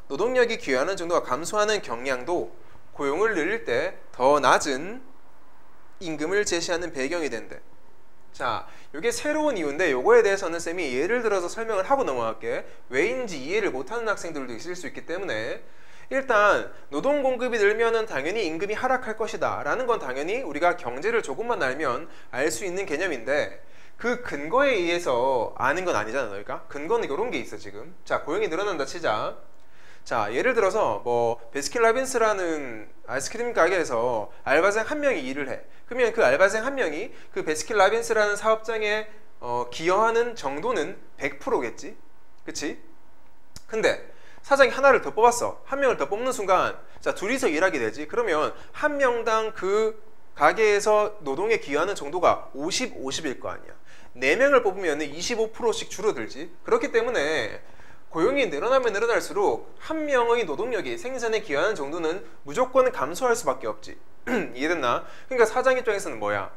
노동력이 기여하는 정도가 감소하는 경향도 고용을 늘릴 때 더 낮은 임금을 제시하는 배경이 된대. 자, 이게 새로운 이유인데 요거에 대해서는 쌤이 예를 들어서 설명을 하고 넘어갈게. 왜인지 이해를 못하는 학생들도 있을 수 있기 때문에, 일단 노동 공급이 늘면은 당연히 임금이 하락할 것이다 라는 건 당연히 우리가 경제를 조금만 알면 알 수 있는 개념인데, 그 근거에 의해서 아는 건 아니잖아 너희가. 근거는 이런 게 있어 지금. 자, 고용이 늘어난다 치자. 자, 예를 들어서 뭐 베스킨라빈스라는 아이스크림 가게에서 알바생 한 명이 일을 해. 그러면 그 알바생 한 명이 그 베스킨라빈스라는 사업장에 기여하는 정도는 100%겠지. 그치? 근데 사장이 하나를 더 뽑았어. 한 명을 더 뽑는 순간, 자, 둘이서 일하게 되지. 그러면 한 명당 그 가게에서 노동에 기여하는 정도가 50, 50일 거 아니야. 4명을 뽑으면 25%씩 줄어들지. 그렇기 때문에 고용이 늘어나면 늘어날수록 한 명의 노동력이 생산에 기여하는 정도는 무조건 감소할 수밖에 없지. 이해됐나? 그러니까 사장 입장에서는 뭐야?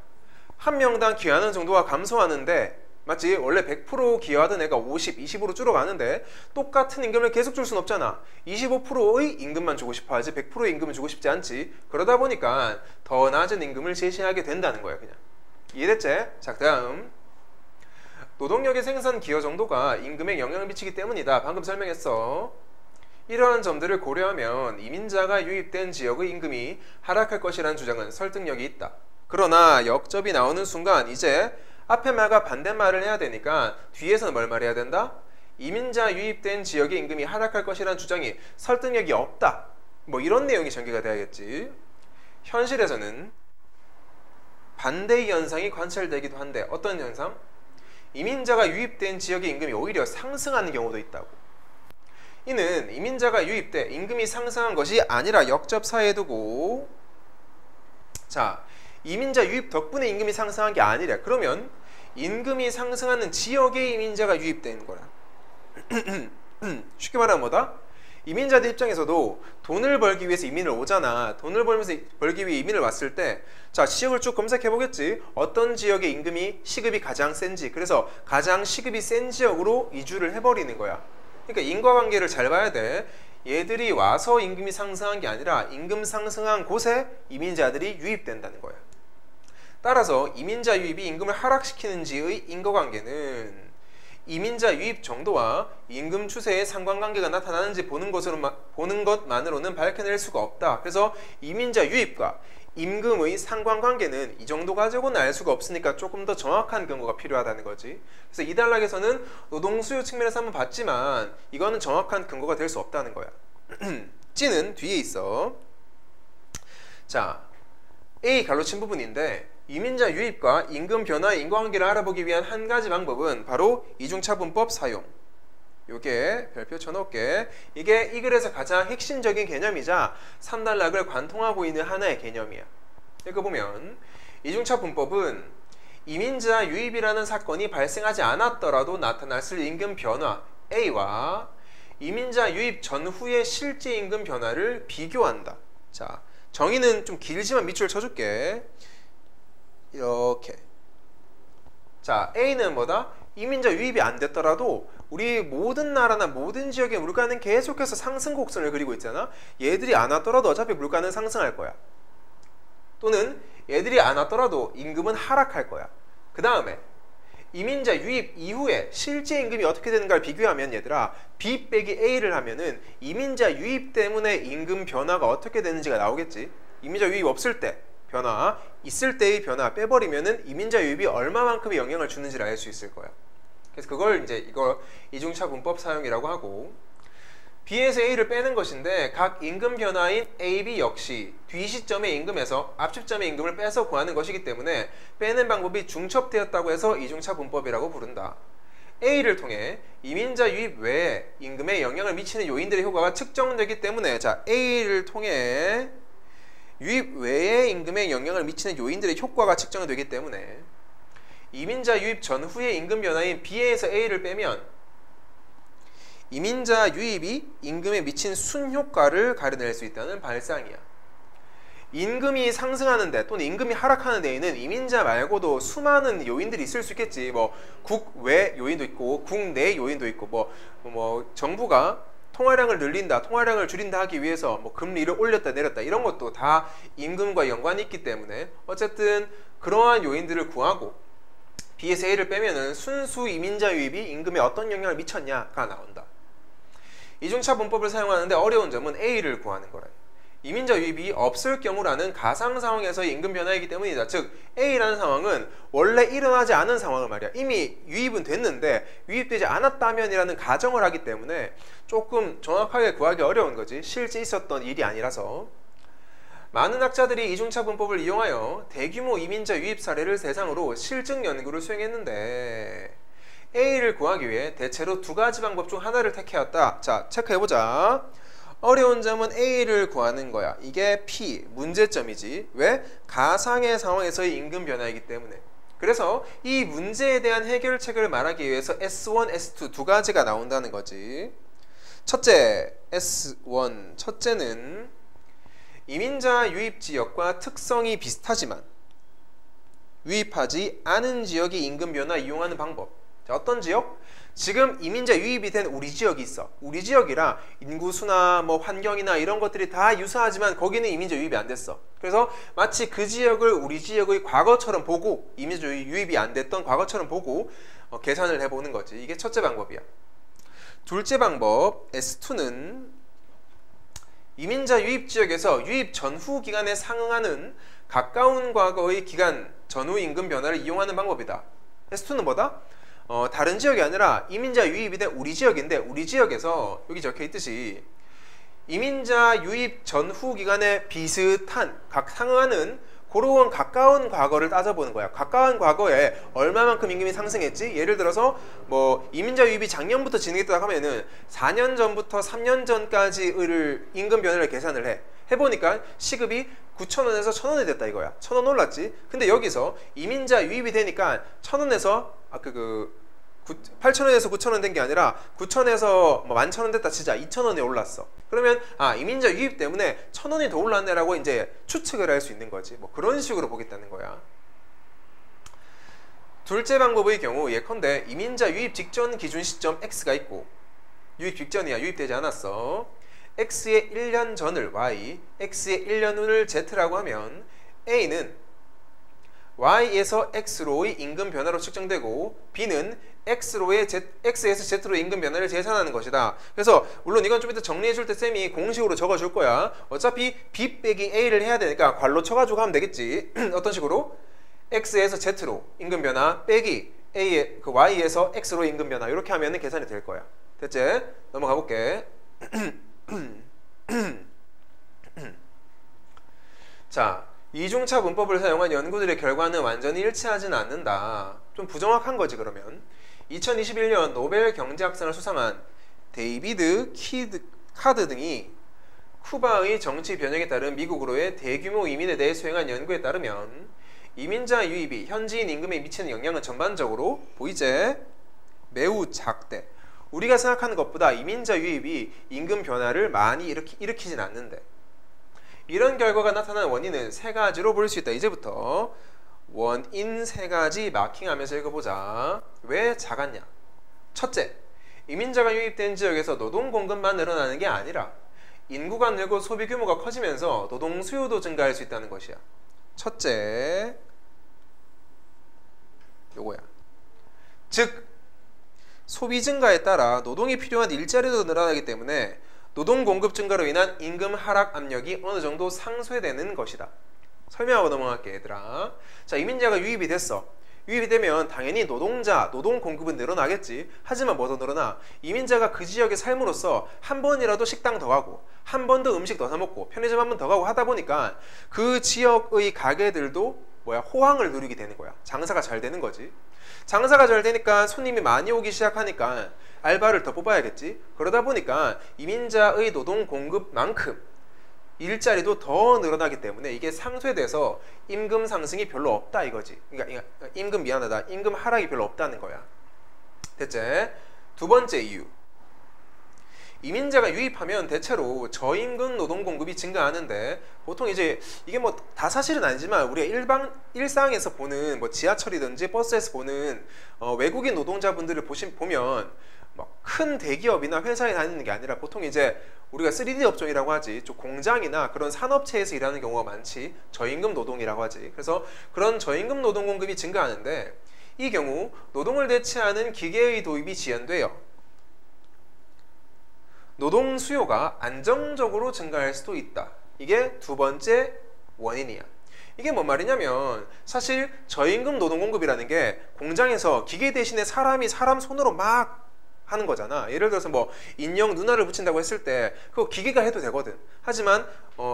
한 명당 기여하는 정도가 감소하는데, 맞지? 원래 100% 기여하던 애가 50, 20으로 줄어가는데 똑같은 임금을 계속 줄 순 없잖아. 25%의 임금만 주고 싶어 하지 100%의 임금을 주고 싶지 않지. 그러다 보니까 더 낮은 임금을 제시하게 된다는 거야 그냥. 이해됐지? 자, 다음 노동력의 생산 기여 정도가 임금에 영향을 미치기 때문이다. 방금 설명했어. 이러한 점들을 고려하면 이민자가 유입된 지역의 임금이 하락할 것이라는 주장은 설득력이 있다. 그러나 역접이 나오는 순간 이제 앞에 말과 반대말을 해야 되니까 뒤에서는 뭘 말해야 된다? 이민자 유입된 지역의 임금이 하락할 것이라는 주장이 설득력이 없다. 뭐 이런 내용이 전개가 돼야겠지. 현실에서는 반대의 현상이 관찰되기도 한데 어떤 현상? 이민자가 유입된 지역의 임금이 오히려 상승하는 경우도 있다고. 이는 이민자가 유입돼 임금이 상승한 것이 아니라 역접사에 두고 자, 이민자 유입 덕분에 임금이 상승한 게 아니래. 그러면 임금이 상승하는 지역에 이민자가 유입된 거라. 쉽게 말하면 뭐다? 이민자들 입장에서도 돈을 벌기 위해서 이민을 오잖아. 돈을 벌기 위해 이민을 왔을 때 자, 지역을 쭉 검색해 보겠지. 어떤 지역의 임금이 시급이 가장 센지. 그래서 가장 시급이 센 지역으로 이주를 해버리는 거야. 그러니까 인과관계를 잘 봐야 돼. 얘들이 와서 임금이 상승한 게 아니라 임금 상승한 곳에 이민자들이 유입된다는 거야. 따라서 이민자 유입이 임금을 하락시키는지의 인과관계는 이민자 유입 정도와 임금 추세에 상관관계가 나타나는지 보는 것만으로는 밝혀낼 수가 없다. 그래서 이민자 유입과 임금의 상관관계는 이 정도 가지고는 알 수가 없으니까 조금 더 정확한 근거가 필요하다는 거지. 그래서 이 단락에서는 노동 수요 측면에서 한번 봤지만 이거는 정확한 근거가 될 수 없다는 거야. G는 뒤에 있어. 자, A 갈로친 부분인데 이민자 유입과 임금 변화의 인과관계를 알아보기 위한 한 가지 방법은 바로 이중차분법 사용. 요게 별표 쳐놓을게. 이게 이 글에서 가장 핵심적인 개념이자 3단락을 관통하고 있는 하나의 개념이야. 읽어보면 이중차분법은 이민자 유입이라는 사건이 발생하지 않았더라도 나타났을 임금 변화 A와 이민자 유입 전후의 실제 임금 변화를 비교한다. 자, 정의는 좀 길지만 밑줄 쳐줄게. 이렇게. 자, A는 뭐다? 이민자 유입이 안 됐더라도 우리 모든 나라나 모든 지역의 물가는 계속해서 상승 곡선을 그리고 있잖아. 얘들이 안 왔더라도 어차피 물가는 상승할 거야. 또는 얘들이 안 왔더라도 임금은 하락할 거야. 그 다음에 이민자 유입 이후에 실제 임금이 어떻게 되는가를 비교하면 얘들아 B 빼기 A를 하면은 이민자 유입 때문에 임금 변화가 어떻게 되는지가 나오겠지. 이민자 유입 없을 때 변화, 있을 때의 변화 빼버리면은 이민자 유입이 얼마만큼의 영향을 주는지를 알 수 있을 거야. 그래서 그걸 이제 이거 이중차분법 사용이라고 하고 B에서 A를 빼는 것인데 각 임금 변화인 A, B 역시 뒤 시점의 임금에서 앞 시점의 임금을 빼서 구하는 것이기 때문에 빼는 방법이 중첩되었다고 해서 이중차분법이라고 부른다. A를 통해 이민자 유입 외에 임금에 영향을 미치는 요인들의 효과가 측정되기 때문에 자, A를 통해 유입 외에 임금에 영향을 미치는 요인들의 효과가 측정되기 때문에 이민자 유입 전후의 임금 변화인 B에서 A를 빼면 이민자 유입이 임금에 미친 순효과를 가려낼 수 있다는 발상이야. 임금이 상승하는데 또는 임금이 하락하는 데에는 이민자 말고도 수많은 요인들이 있을 수 있겠지. 뭐 국외 요인도 있고 국내 요인도 있고 뭐 정부가 통화량을 늘린다, 통화량을 줄인다 하기 위해서 뭐 금리를 올렸다 내렸다 이런 것도 다 임금과 연관이 있기 때문에 어쨌든 그러한 요인들을 구하고 B에서 A를 빼면은 순수 이민자 유입이 임금에 어떤 영향을 미쳤냐가 나온다. 이중차분법을 사용하는데 어려운 점은 A를 구하는 거라. 이민자 유입이 없을 경우라는 가상 상황에서의 임금 변화이기 때문이다. 즉 A라는 상황은 원래 일어나지 않은 상황을 말이야. 이미 유입은 됐는데 유입되지 않았다면이라는 가정을 하기 때문에 조금 정확하게 구하기 어려운 거지. 실제 있었던 일이 아니라서. 많은 학자들이 이중차분법을 이용하여 대규모 이민자 유입 사례를 대상으로 실증 연구를 수행했는데 A를 구하기 위해 대체로 두 가지 방법 중 하나를 택해왔다. 자, 체크해보자. 어려운 점은 A를 구하는 거야. 이게 P, 문제점이지. 왜? 가상의 상황에서의 임금 변화이기 때문에. 그래서 이 문제에 대한 해결책을 말하기 위해서 S1, S2 두 가지가 나온다는 거지. 첫째, S1. 첫째는 이민자 유입 지역과 특성이 비슷하지만 유입하지 않은 지역의 임금 변화 이용하는 방법. 자, 어떤 지역? 지금 이민자 유입이 된 우리 지역이 있어. 우리 지역이라 인구수나 뭐 환경이나 이런 것들이 다 유사하지만 거기는 이민자 유입이 안 됐어. 그래서 마치 그 지역을 우리 지역의 과거처럼 보고 이민자 유입이 안 됐던 과거처럼 보고 계산을 해보는 거지. 이게 첫째 방법이야. 둘째 방법 S2는 이민자 유입 지역에서 유입 전후 기간에 상응하는 가까운 과거의 기간 전후 임금 변화를 이용하는 방법이다. S2는 뭐다? 다른 지역이 아니라 이민자 유입이 된 우리 지역인데 우리 지역에서 여기 적혀 있듯이 이민자 유입 전후 기간에 비슷한 각 상응하는 그런 가까운 과거를 따져보는 거야. 가까운 과거에 얼마만큼 임금이 상승했지? 예를 들어서 뭐 이민자 유입이 작년부터 진행했다고 하면은 4년 전부터 3년 전까지를 임금 변화를 계산을 해보니까 시급이 9,000원에서 1,000원이 됐다 이거야. 1,000원 올랐지? 근데 여기서 이민자 유입이 되니까 1,000원에서 8,000원에서 9,000원 된 게 아니라 9,000원에서 뭐 11,000원 됐다 치자. 2,000원이 올랐어. 그러면 이민자 유입 때문에 1,000원이 더 올랐네라고 이제 추측을 할 수 있는 거지. 뭐 그런 식으로 보겠다는 거야. 둘째 방법의 경우 예컨대 이민자 유입 직전 기준 시점 X가 있고 유입 직전이야. 유입되지 않았어. X의 1년 전을 Y, X의 1년 후를 Z라고 하면 A는 Y에서 X로의 임금 변화로 측정되고 B는 X에서 Z로의 임금 변화를 계산하는 것이다. 그래서 물론 이건 좀 이따 정리해줄 때 쌤이 공식으로 적어줄 거야. 어차피 B 빼기 A를 해야 되니까 괄호 쳐가지고 하면 되겠지. 어떤 식으로? X에서 Z로 임금 변화 빼기 Y에서 X로 임금 변화 이렇게 하면 계산이 될 거야. 됐지? 넘어가 볼게. 자, 이중차 문법을 사용한 연구들의 결과는 완전히 일치하지는 않는다. 좀 부정확한 거지 그러면. 2021년 노벨 경제학상을 수상한 데이비드 카드 등이 쿠바의 정치 변혁에 따른 미국으로의 대규모 이민에 대해 수행한 연구에 따르면 이민자 유입이 현지인 임금에 미치는 영향은 전반적으로 보이지? 매우 작대. 우리가 생각하는 것보다 이민자 유입이 임금 변화를 많이 일으키진 않는데 이런 결과가 나타난 원인은 세 가지로 볼 수 있다. 이제부터 원인 세 가지 마킹하면서 읽어보자. 왜 작았냐? 첫째, 이민자가 유입된 지역에서 노동 공급만 늘어나는 게 아니라 인구가 늘고 소비 규모가 커지면서 노동 수요도 증가할 수 있다는 것이야. 첫째, 요거야. 즉, 소비 증가에 따라 노동이 필요한 일자리도 늘어나기 때문에 노동 공급 증가로 인한 임금 하락 압력이 어느 정도 상쇄되는 것이다. 설명하고 넘어갈게 얘들아. 자, 이민자가 유입이 됐어. 유입이 되면 당연히 노동 공급은 늘어나겠지. 하지만 뭐 더 늘어나? 이민자가 그 지역에 삶으로써 한 번이라도 식당 더 가고 한 번 더 음식 더 사 먹고 편의점 한 번 더 가고 하다 보니까 그 지역의 가게들도 호황을 누리게 되는 거야. 장사가 잘 되는 거지. 장사가 잘 되니까 손님이 많이 오기 시작하니까 알바를 더 뽑아야겠지. 그러다 보니까 이민자의 노동 공급만큼 일자리도 더 늘어나기 때문에 이게 상쇄돼서 임금 상승이 별로 없다 이거지. 그러니까 임금 하락이 별로 없다는 거야. 됐지? 두 번째 이유. 이민자가 유입하면 대체로 저임금 노동 공급이 증가하는데 보통 이제 이게 뭐 다 사실은 아니지만 우리가 일상에서 보는 뭐 지하철이든지 버스에서 보는 외국인 노동자분들을 보면 뭐 큰 대기업이나 회사에 다니는 게 아니라 보통 이제 우리가 3D 업종이라고 하지. 좀 공장이나 그런 산업체에서 일하는 경우가 많지. 저임금 노동이라고 하지. 그래서 그런 저임금 노동 공급이 증가하는데 이 경우 노동을 대체하는 기계의 도입이 지연돼요. 노동 수요가 안정적으로 증가할 수도 있다. 이게 두 번째 원인이야. 이게 뭔 말이냐면 사실 저임금 노동 공급이라는 게 공장에서 기계 대신에 사람 손으로 막 하는 거잖아. 예를 들어서 뭐 인형 눈알을 붙인다고 했을 때 그거 기계가 해도 되거든. 하지만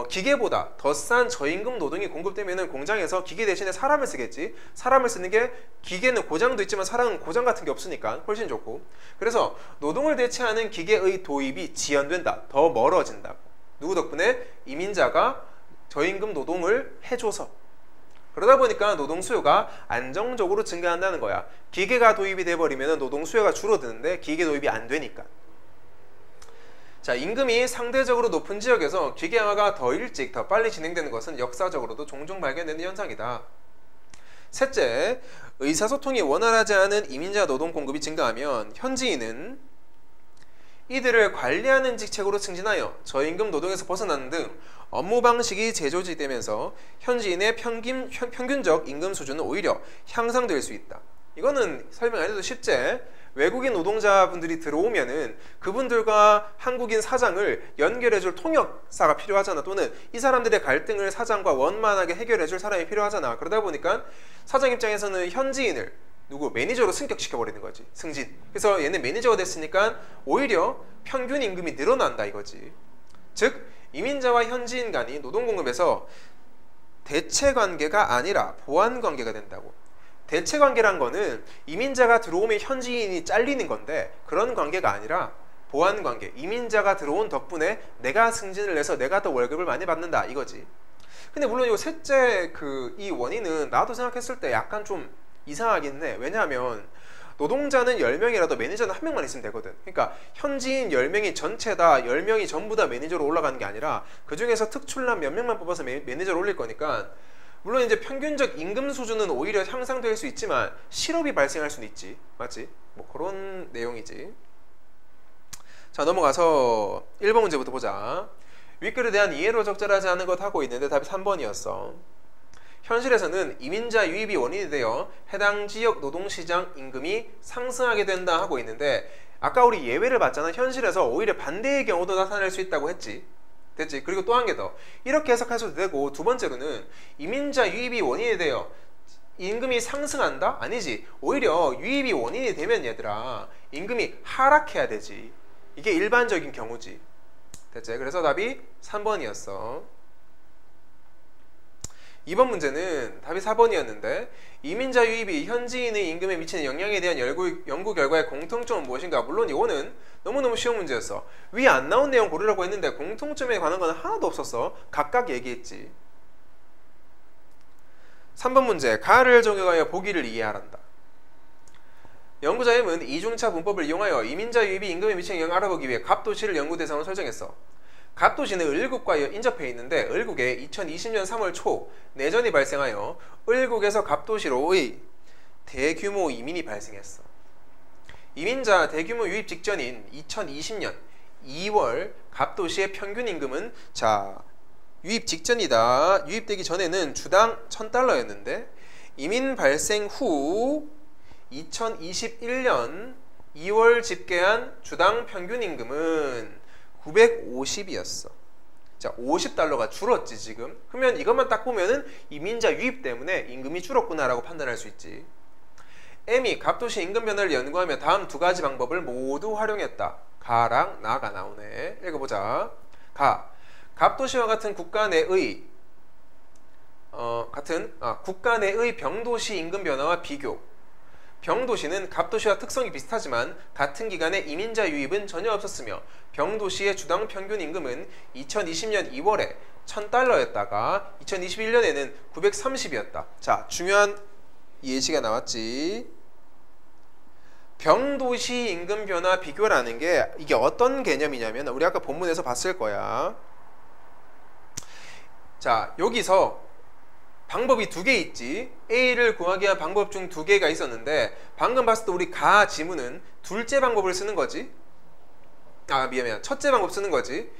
기계보다 더 싼 저임금 노동이 공급되면은 공장에서 기계 대신에 사람을 쓰겠지. 사람을 쓰는 게 기계는 고장도 있지만 사람은 고장 같은 게 없으니까 훨씬 좋고. 그래서 노동을 대체하는 기계의 도입이 지연된다. 더 멀어진다고. 누구 덕분에? 이민자가 저임금 노동을 해줘서. 그러다 보니까 노동 수요가 안정적으로 증가한다는 거야. 기계가 도입이 돼버리면 노동 수요가 줄어드는데 기계 도입이 안 되니까. 자, 임금이 상대적으로 높은 지역에서 기계화가 더 일찍, 더 빨리 진행되는 것은 역사적으로도 종종 발견되는 현상이다. 셋째, 의사소통이 원활하지 않은 이민자 노동 공급이 증가하면 현지인은 이들을 관리하는 직책으로 승진하여 저임금 노동에서 벗어나는 등 업무 방식이 재조직되면서 현지인의 평균적 임금 수준은 오히려 향상될 수 있다. 이거는 설명 안 해도 쉽지? 외국인 노동자분들이 들어오면은 그분들과 한국인 사장을 연결해줄 통역사가 필요하잖아. 또는 이 사람들의 갈등을 사장과 원만하게 해결해줄 사람이 필요하잖아. 그러다 보니까 사장 입장에서는 현지인을 매니저로 승격시켜버리는 거지. 승진. 그래서 얘는 매니저가 됐으니까 오히려 평균 임금이 늘어난다 이거지. 즉 이민자와 현지인 간이 노동공급에서 대체 관계가 아니라 보완 관계가 된다고. 대체 관계란 거는 이민자가 들어오면 현지인이 잘리는 건데 그런 관계가 아니라 보완 관계. 이민자가 들어온 덕분에 내가 승진을 해서 내가 더 월급을 많이 받는다 이거지. 근데 물론 이 셋째 이 원인은 나도 생각했을 때 약간 좀 이상하긴 해. 왜냐하면 노동자는 10명이라도 매니저는 1명만 있으면 되거든. 그러니까 현지인 10명이 전체다 10명이 전부 다 매니저로 올라가는 게 아니라 그 중에서 특출난 몇 명만 뽑아서 매니저로 올릴 거니까 물론 이제 평균적 임금 수준은 오히려 향상될 수 있지만 실업이 발생할 수는 있지. 맞지? 뭐 그런 내용이지. 자, 넘어가서 1번 문제부터 보자. 윗글에 대한 이해로 적절하지 않은 것 하고 있는데 답이 3번이었어. 현실에서는 이민자 유입이 원인이 되어 해당 지역 노동시장 임금이 상승하게 된다 하고 있는데 아까 우리 예외를 봤잖아. 현실에서 오히려 반대의 경우도 나타날 수 있다고 했지. 됐지? 그리고 또 한 개 더. 이렇게 해석할 수도 되고 두 번째로는 이민자 유입이 원인이 되어 임금이 상승한다? 아니지. 오히려 유입이 원인이 되면 얘들아 임금이 하락해야 되지. 이게 일반적인 경우지. 됐지? 그래서 답이 3번이었어. 2번 문제는 답이 4번이었는데 이민자 유입이 현지인의 임금에 미치는 영향에 대한 연구 결과의 공통점은 무엇인가? 물론 이거는 너무너무 쉬운 문제였어. 위 안 나온 내용 고르라고 했는데 공통점에 관한 건 하나도 없었어. 각각 얘기했지. 3번 문제. 가를 적용하여 보기를 이해하란다. 연구자 M은 이중차 문법을 이용하여 이민자 유입이 임금에 미치는 영향을 알아보기 위해 갑도시를 연구 대상으로 설정했어. 갑도시는 을국과 인접해 있는데 을국에 2020년 3월 초 내전이 발생하여 을국에서 갑도시로의 대규모 이민이 발생했어. 이민자 대규모 유입 직전인 2020년 2월 갑도시의 평균 임금은 자 유입 직전이다. 유입되기 전에는 주당 1000달러였는데 이민 발생 후 2021년 2월 집계한 주당 평균 임금은 950이었어. 자, 50달러가 줄었지 지금. 그러면 이것만 딱 보면은 이민자 유입 때문에 임금이 줄었구나라고 판단할 수 있지. M이 갑도시 임금 변화를 연구하며 다음 두 가지 방법을 모두 활용했다. 가랑 나가 나오네. 읽어보자. 가. 갑도시와 같은 국가 내의 국가 내의 병도시 임금 변화와 비교. 병도시는 갑도시와 특성이 비슷하지만 같은 기간에 이민자 유입은 전혀 없었으며 병도시의 주당 평균 임금은 2020년 2월에 1000달러였다가 2021년에는 930이었다. 자, 중요한 예시가 나왔지. 병도시 임금 변화 비교라는 게 이게 어떤 개념이냐면 우리 아까 본문에서 봤을 거야. 자, 여기서 방법이 두 개 있지. A를 구하기 위한 방법 중 두 개가 있었는데 방금 봤을 때 우리 가 지문은 둘째 방법을 쓰는 거지. 미안. 첫째 방법 쓰는 거지.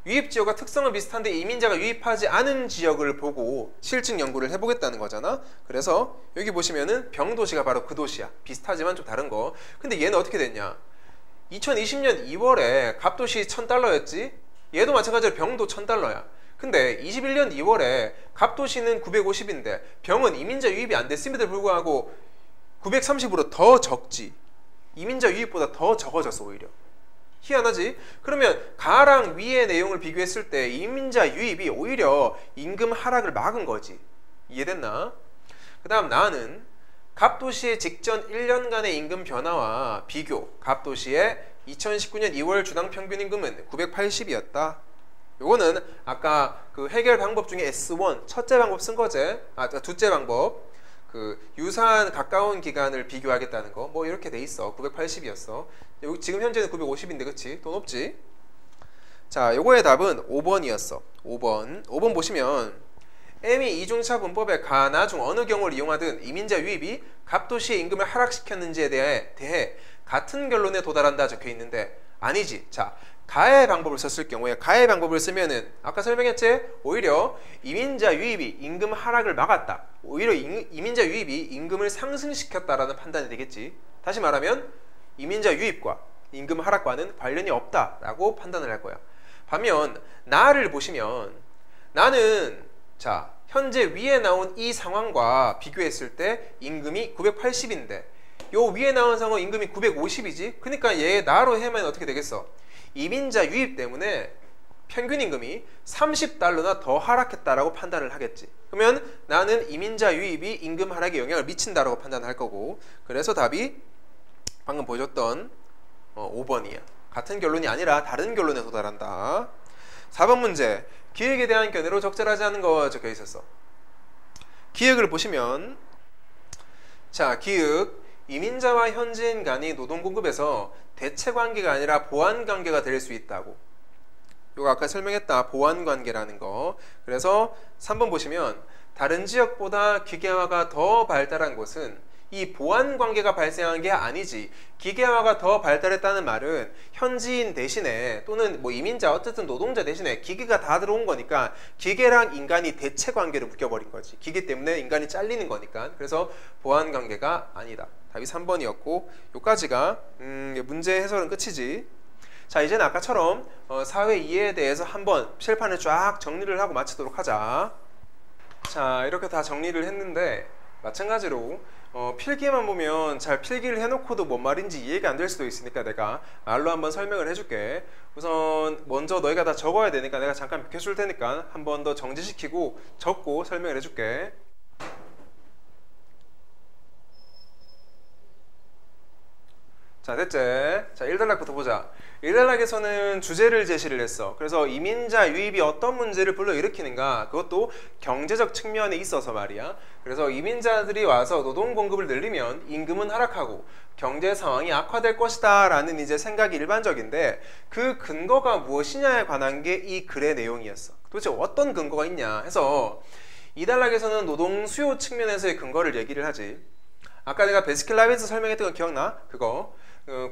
유입 지역과 특성은 비슷한데 이민자가 유입하지 않은 지역을 보고 실증 연구를 해보겠다는 거잖아. 그래서 여기 보시면은 병도시가 바로 그 도시야. 비슷하지만 좀 다른 거. 근데 얘는 어떻게 됐냐? 2020년 2월에 갑도시 1000달러였지. 얘도 마찬가지로 병도 1000달러야. 근데 21년 2월에 갑도시는 950인데 병은 이민자 유입이 안 됐음에도 불구하고 930으로 더 적지. 이민자 유입보다 더 적어졌어 오히려. 희한하지? 그러면 가랑 위의 내용을 비교했을 때 이민자 유입이 오히려 임금 하락을 막은 거지. 이해됐나? 그 다음 나는 갑도시의 직전 1년간의 임금 변화와 비교. 갑도시의 2019년 2월 주당 평균 임금은 980이었다. 요거는 아까 그 해결 방법 중에 S1 첫째 방법 쓴 거지. 둘째 방법 그 유사한 가까운 기간을 비교하겠다는 거 뭐 이렇게 돼 있어. 980이었어. 지금 현재는 950인데 그치? 더 높지? 자, 요거의 답은 5번이었어. 5번 보시면 M이 이중차 분법의 가, 나 중 어느 경우를 이용하든 이민자 유입이 갑도시의 임금을 하락시켰는지에 대해 같은 결론에 도달한다 적혀 있는데 아니지. 자, 가의 방법을 썼을 경우에 가의 방법을 쓰면은 아까 설명했지? 오히려 이민자 유입이 임금 하락을 막았다. 오히려 이민자 유입이 임금을 상승시켰다라는 판단이 되겠지. 다시 말하면 이민자 유입과 임금 하락과는 관련이 없다라고 판단을 할 거야. 반면 나를 보시면 나는 자 현재 위에 나온 이 상황과 비교했을 때 임금이 980인데 요 위에 나온 상황 임금이 950이지. 그러니까 얘 나로 해면 어떻게 되겠어? 이민자 유입 때문에 평균 임금이 30달러나 더 하락했다라고 판단을 하겠지. 그러면 나는 이민자 유입이 임금 하락에 영향을 미친다라고 판단할 거고, 그래서 답이 방금 보여줬던 5번이야. 같은 결론이 아니라 다른 결론에 도달한다. 4번 문제, 기획에 대한 견해로 적절하지 않은 거 적혀 있었어. 기획을 보시면, 자, 기획, 이민자와 현지인 간이 노동 공급에서 대체 관계가 아니라 보완 관계가 될 수 있다고. 요거 아까 설명했다. 보완 관계라는 거. 그래서 3번 보시면 다른 지역보다 기계화가 더 발달한 곳은 이 보완 관계가 발생한 게 아니지. 기계화가 더 발달했다는 말은 현지인 대신에 또는 뭐 이민자 어쨌든 노동자 대신에 기계가 다 들어온 거니까 기계랑 인간이 대체 관계를 묶여버린 거지. 기계 때문에 인간이 잘리는 거니까. 그래서 보완 관계가 아니다. 답이 3번이었고 요까지가 문제 해설은 끝이지. 자, 이제는 아까처럼 사회 이해에 대해서 한번 실판을 쫙 정리를 하고 마치도록 하자. 자, 이렇게 다 정리를 했는데 마찬가지로 필기만 보면 잘 필기를 해놓고도 뭔 말인지 이해가 안 될 수도 있으니까 내가 말로 한번 설명을 해줄게. 우선 먼저 너희가 다 적어야 되니까 내가 잠깐 비켜줄 테니까 한 번 더 정지시키고 적고 설명을 해줄게. 자, 됐지? 자, 1단락부터 보자. 1단락에서는 주제를 제시를 했어. 그래서 이민자 유입이 어떤 문제를 불러일으키는가, 그것도 경제적 측면에 있어서 말이야. 그래서 이민자들이 와서 노동 공급을 늘리면 임금은 하락하고 경제 상황이 악화될 것이다 라는 이제 생각이 일반적인데, 그 근거가 무엇이냐에 관한 게 이 글의 내용이었어. 도대체 어떤 근거가 있냐 해서 2단락에서는 노동 수요 측면에서의 근거를 얘기를 하지. 아까 내가 베스킨라빈스 설명했던 거 기억나? 그거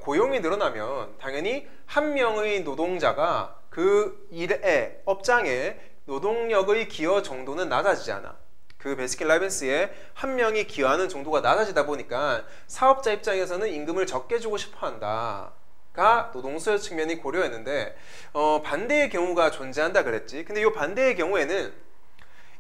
고용이 늘어나면 당연히 한 명의 노동자가 그 일에 업장에 노동력의 기여 정도는 낮아지잖아. 그 베스킨라빈스에 한 명이 기여하는 정도가 낮아지다 보니까 사업자 입장에서는 임금을 적게 주고 싶어 한다 가 노동수요 측면이 고려했는데, 반대의 경우가 존재한다 그랬지. 근데 이 반대의 경우에는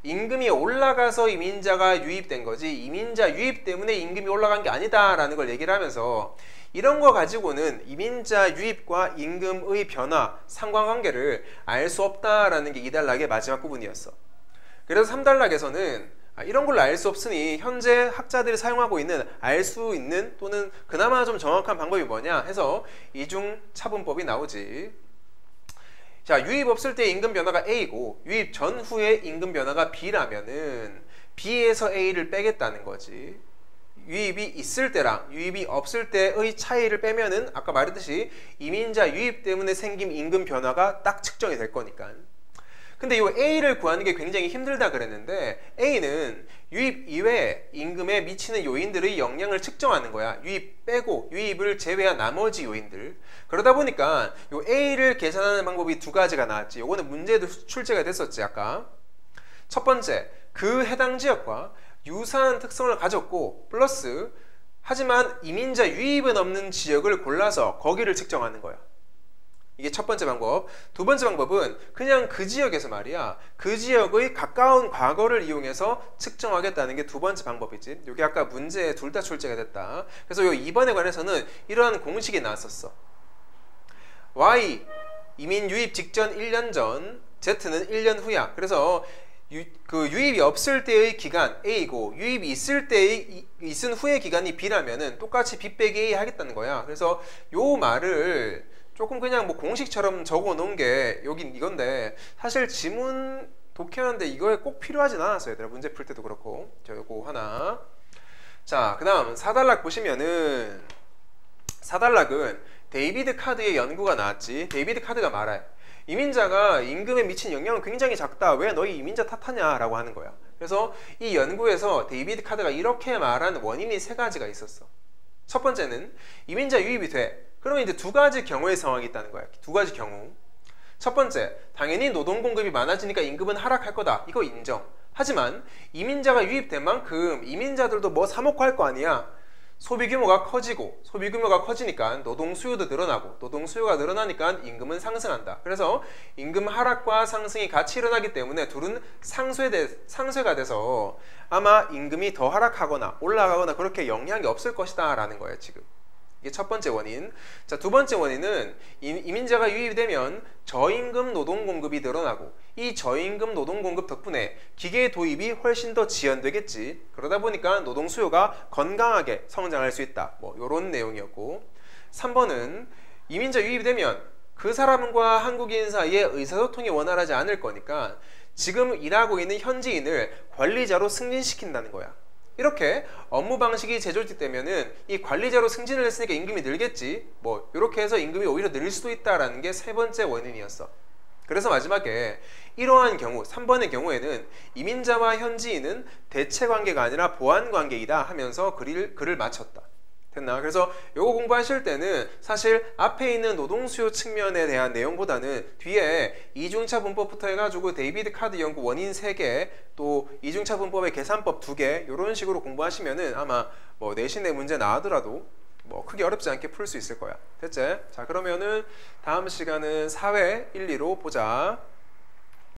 임금이 올라가서 이민자가 유입된 거지 이민자 유입 때문에 임금이 올라간 게 아니다 라는 걸 얘기를 하면서, 이런 거 가지고는 이민자 유입과 임금의 변화, 상관관계를 알 수 없다라는 게 2단락의 마지막 부분이었어. 그래서 3단락에서는 이런 걸로 알 수 없으니 현재 학자들이 사용하고 있는 알 수 있는 또는 그나마 좀 정확한 방법이 뭐냐 해서 이중차분법이 나오지. 자, 유입 없을 때 임금 변화가 A고 유입 전후에 임금 변화가 B라면은 B에서 A를 빼겠다는 거지. 유입이 있을 때랑 유입이 없을 때의 차이를 빼면은 아까 말했듯이 이민자 유입 때문에 생긴 임금 변화가 딱 측정이 될 거니까. 근데 이 A를 구하는 게 굉장히 힘들다 그랬는데, A는 유입 이외에 임금에 미치는 요인들의 영향을 측정하는 거야. 유입 빼고 유입을 제외한 나머지 요인들. 그러다 보니까 이 A를 계산하는 방법이 두 가지가 나왔지. 요거는 문제도 출제가 됐었지 아까. 첫 번째, 그 해당 지역과 유사한 특성을 가졌고 플러스 하지만 이민자 유입은 없는 지역을 골라서 거기를 측정하는 거야. 이게 첫 번째 방법. 두 번째 방법은 그냥 그 지역에서 말이야, 그 지역의 가까운 과거를 이용해서 측정하겠다는 게 두 번째 방법이지. 이게 아까 문제에 둘 다 출제가 됐다. 그래서 요 2번에 관해서는 이러한 공식이 나왔었어. Y, 이민 유입 직전 1년 전, Z는 1년 후야. 그래서 그 유입이 없을 때의 기간 A고 유입이 있을 때의 있은 후의 기간이 B라면은 똑같이 B 빼기 A 하겠다는 거야. 그래서 요 말을 조금 그냥 뭐 공식처럼 적어 놓은 게 여긴 이건데, 사실 지문 독해하는데 이거에 꼭 필요하진 않았어 얘들아. 문제 풀 때도 그렇고. 저 요거 하나. 자, 그 다음 4단락 보시면은 4단락은 데이비드 카드의 연구가 나왔지. 데이비드 카드가 말해. 이민자가 임금에 미친 영향은 굉장히 작다. 왜 너희 이민자 탓하냐 라고 하는 거야. 그래서 이 연구에서 데이비드 카드가 이렇게 말한 원인이 세 가지가 있었어. 첫 번째는 이민자 유입이 돼. 그러면 이제 두 가지 경우의 상황이 있다는 거야. 두 가지 경우. 첫 번째, 당연히 노동 공급이 많아지니까 임금은 하락할 거다. 이거 인정. 하지만 이민자가 유입된 만큼 이민자들도 뭐 사 먹고 할 거 아니야. 소비 규모가 커지고, 소비 규모가 커지니까 노동 수요도 늘어나고, 노동 수요가 늘어나니까 임금은 상승한다. 그래서 임금 하락과 상승이 같이 일어나기 때문에 둘은 상쇄가 돼서 아마 임금이 더 하락하거나 올라가거나 그렇게 영향이 없을 것이다 라는 거예요 지금. 이게 첫 번째 원인. 자, 두 번째 원인은 이민자가 유입이 되면 저임금 노동 공급이 늘어나고 이 저임금 노동 공급 덕분에 기계 도입이 훨씬 더 지연되겠지. 그러다 보니까 노동 수요가 건강하게 성장할 수 있다. 뭐 이런 내용이었고 3번은 이민자 유입이 되면 그 사람과 한국인 사이에 의사소통이 원활하지 않을 거니까 지금 일하고 있는 현지인을 관리자로 승진시킨다는 거야. 이렇게 업무 방식이 제조되면은 이 관리자로 승진을 했으니까 임금이 늘겠지. 뭐 이렇게 해서 임금이 오히려 늘 수도 있다라는 게 세 번째 원인이었어. 그래서 마지막에 이러한 경우 3번의 경우에는 이민자와 현지인은 대체 관계가 아니라 보완 관계이다 하면서 글을 마쳤다. 됐나? 그래서 요거 공부하실 때는 사실 앞에 있는 노동 수요 측면에 대한 내용보다는 뒤에 이중차 분법부터 해가지고 데이비드 카드 연구 원인 3개 또 이중차 분법의 계산법 2개 이런 식으로 공부하시면은 아마 뭐 내신에 문제 나오더라도 뭐 크게 어렵지 않게 풀 수 있을 거야. 됐지? 자, 그러면은 다음 시간은 사회 1, 2로 보자.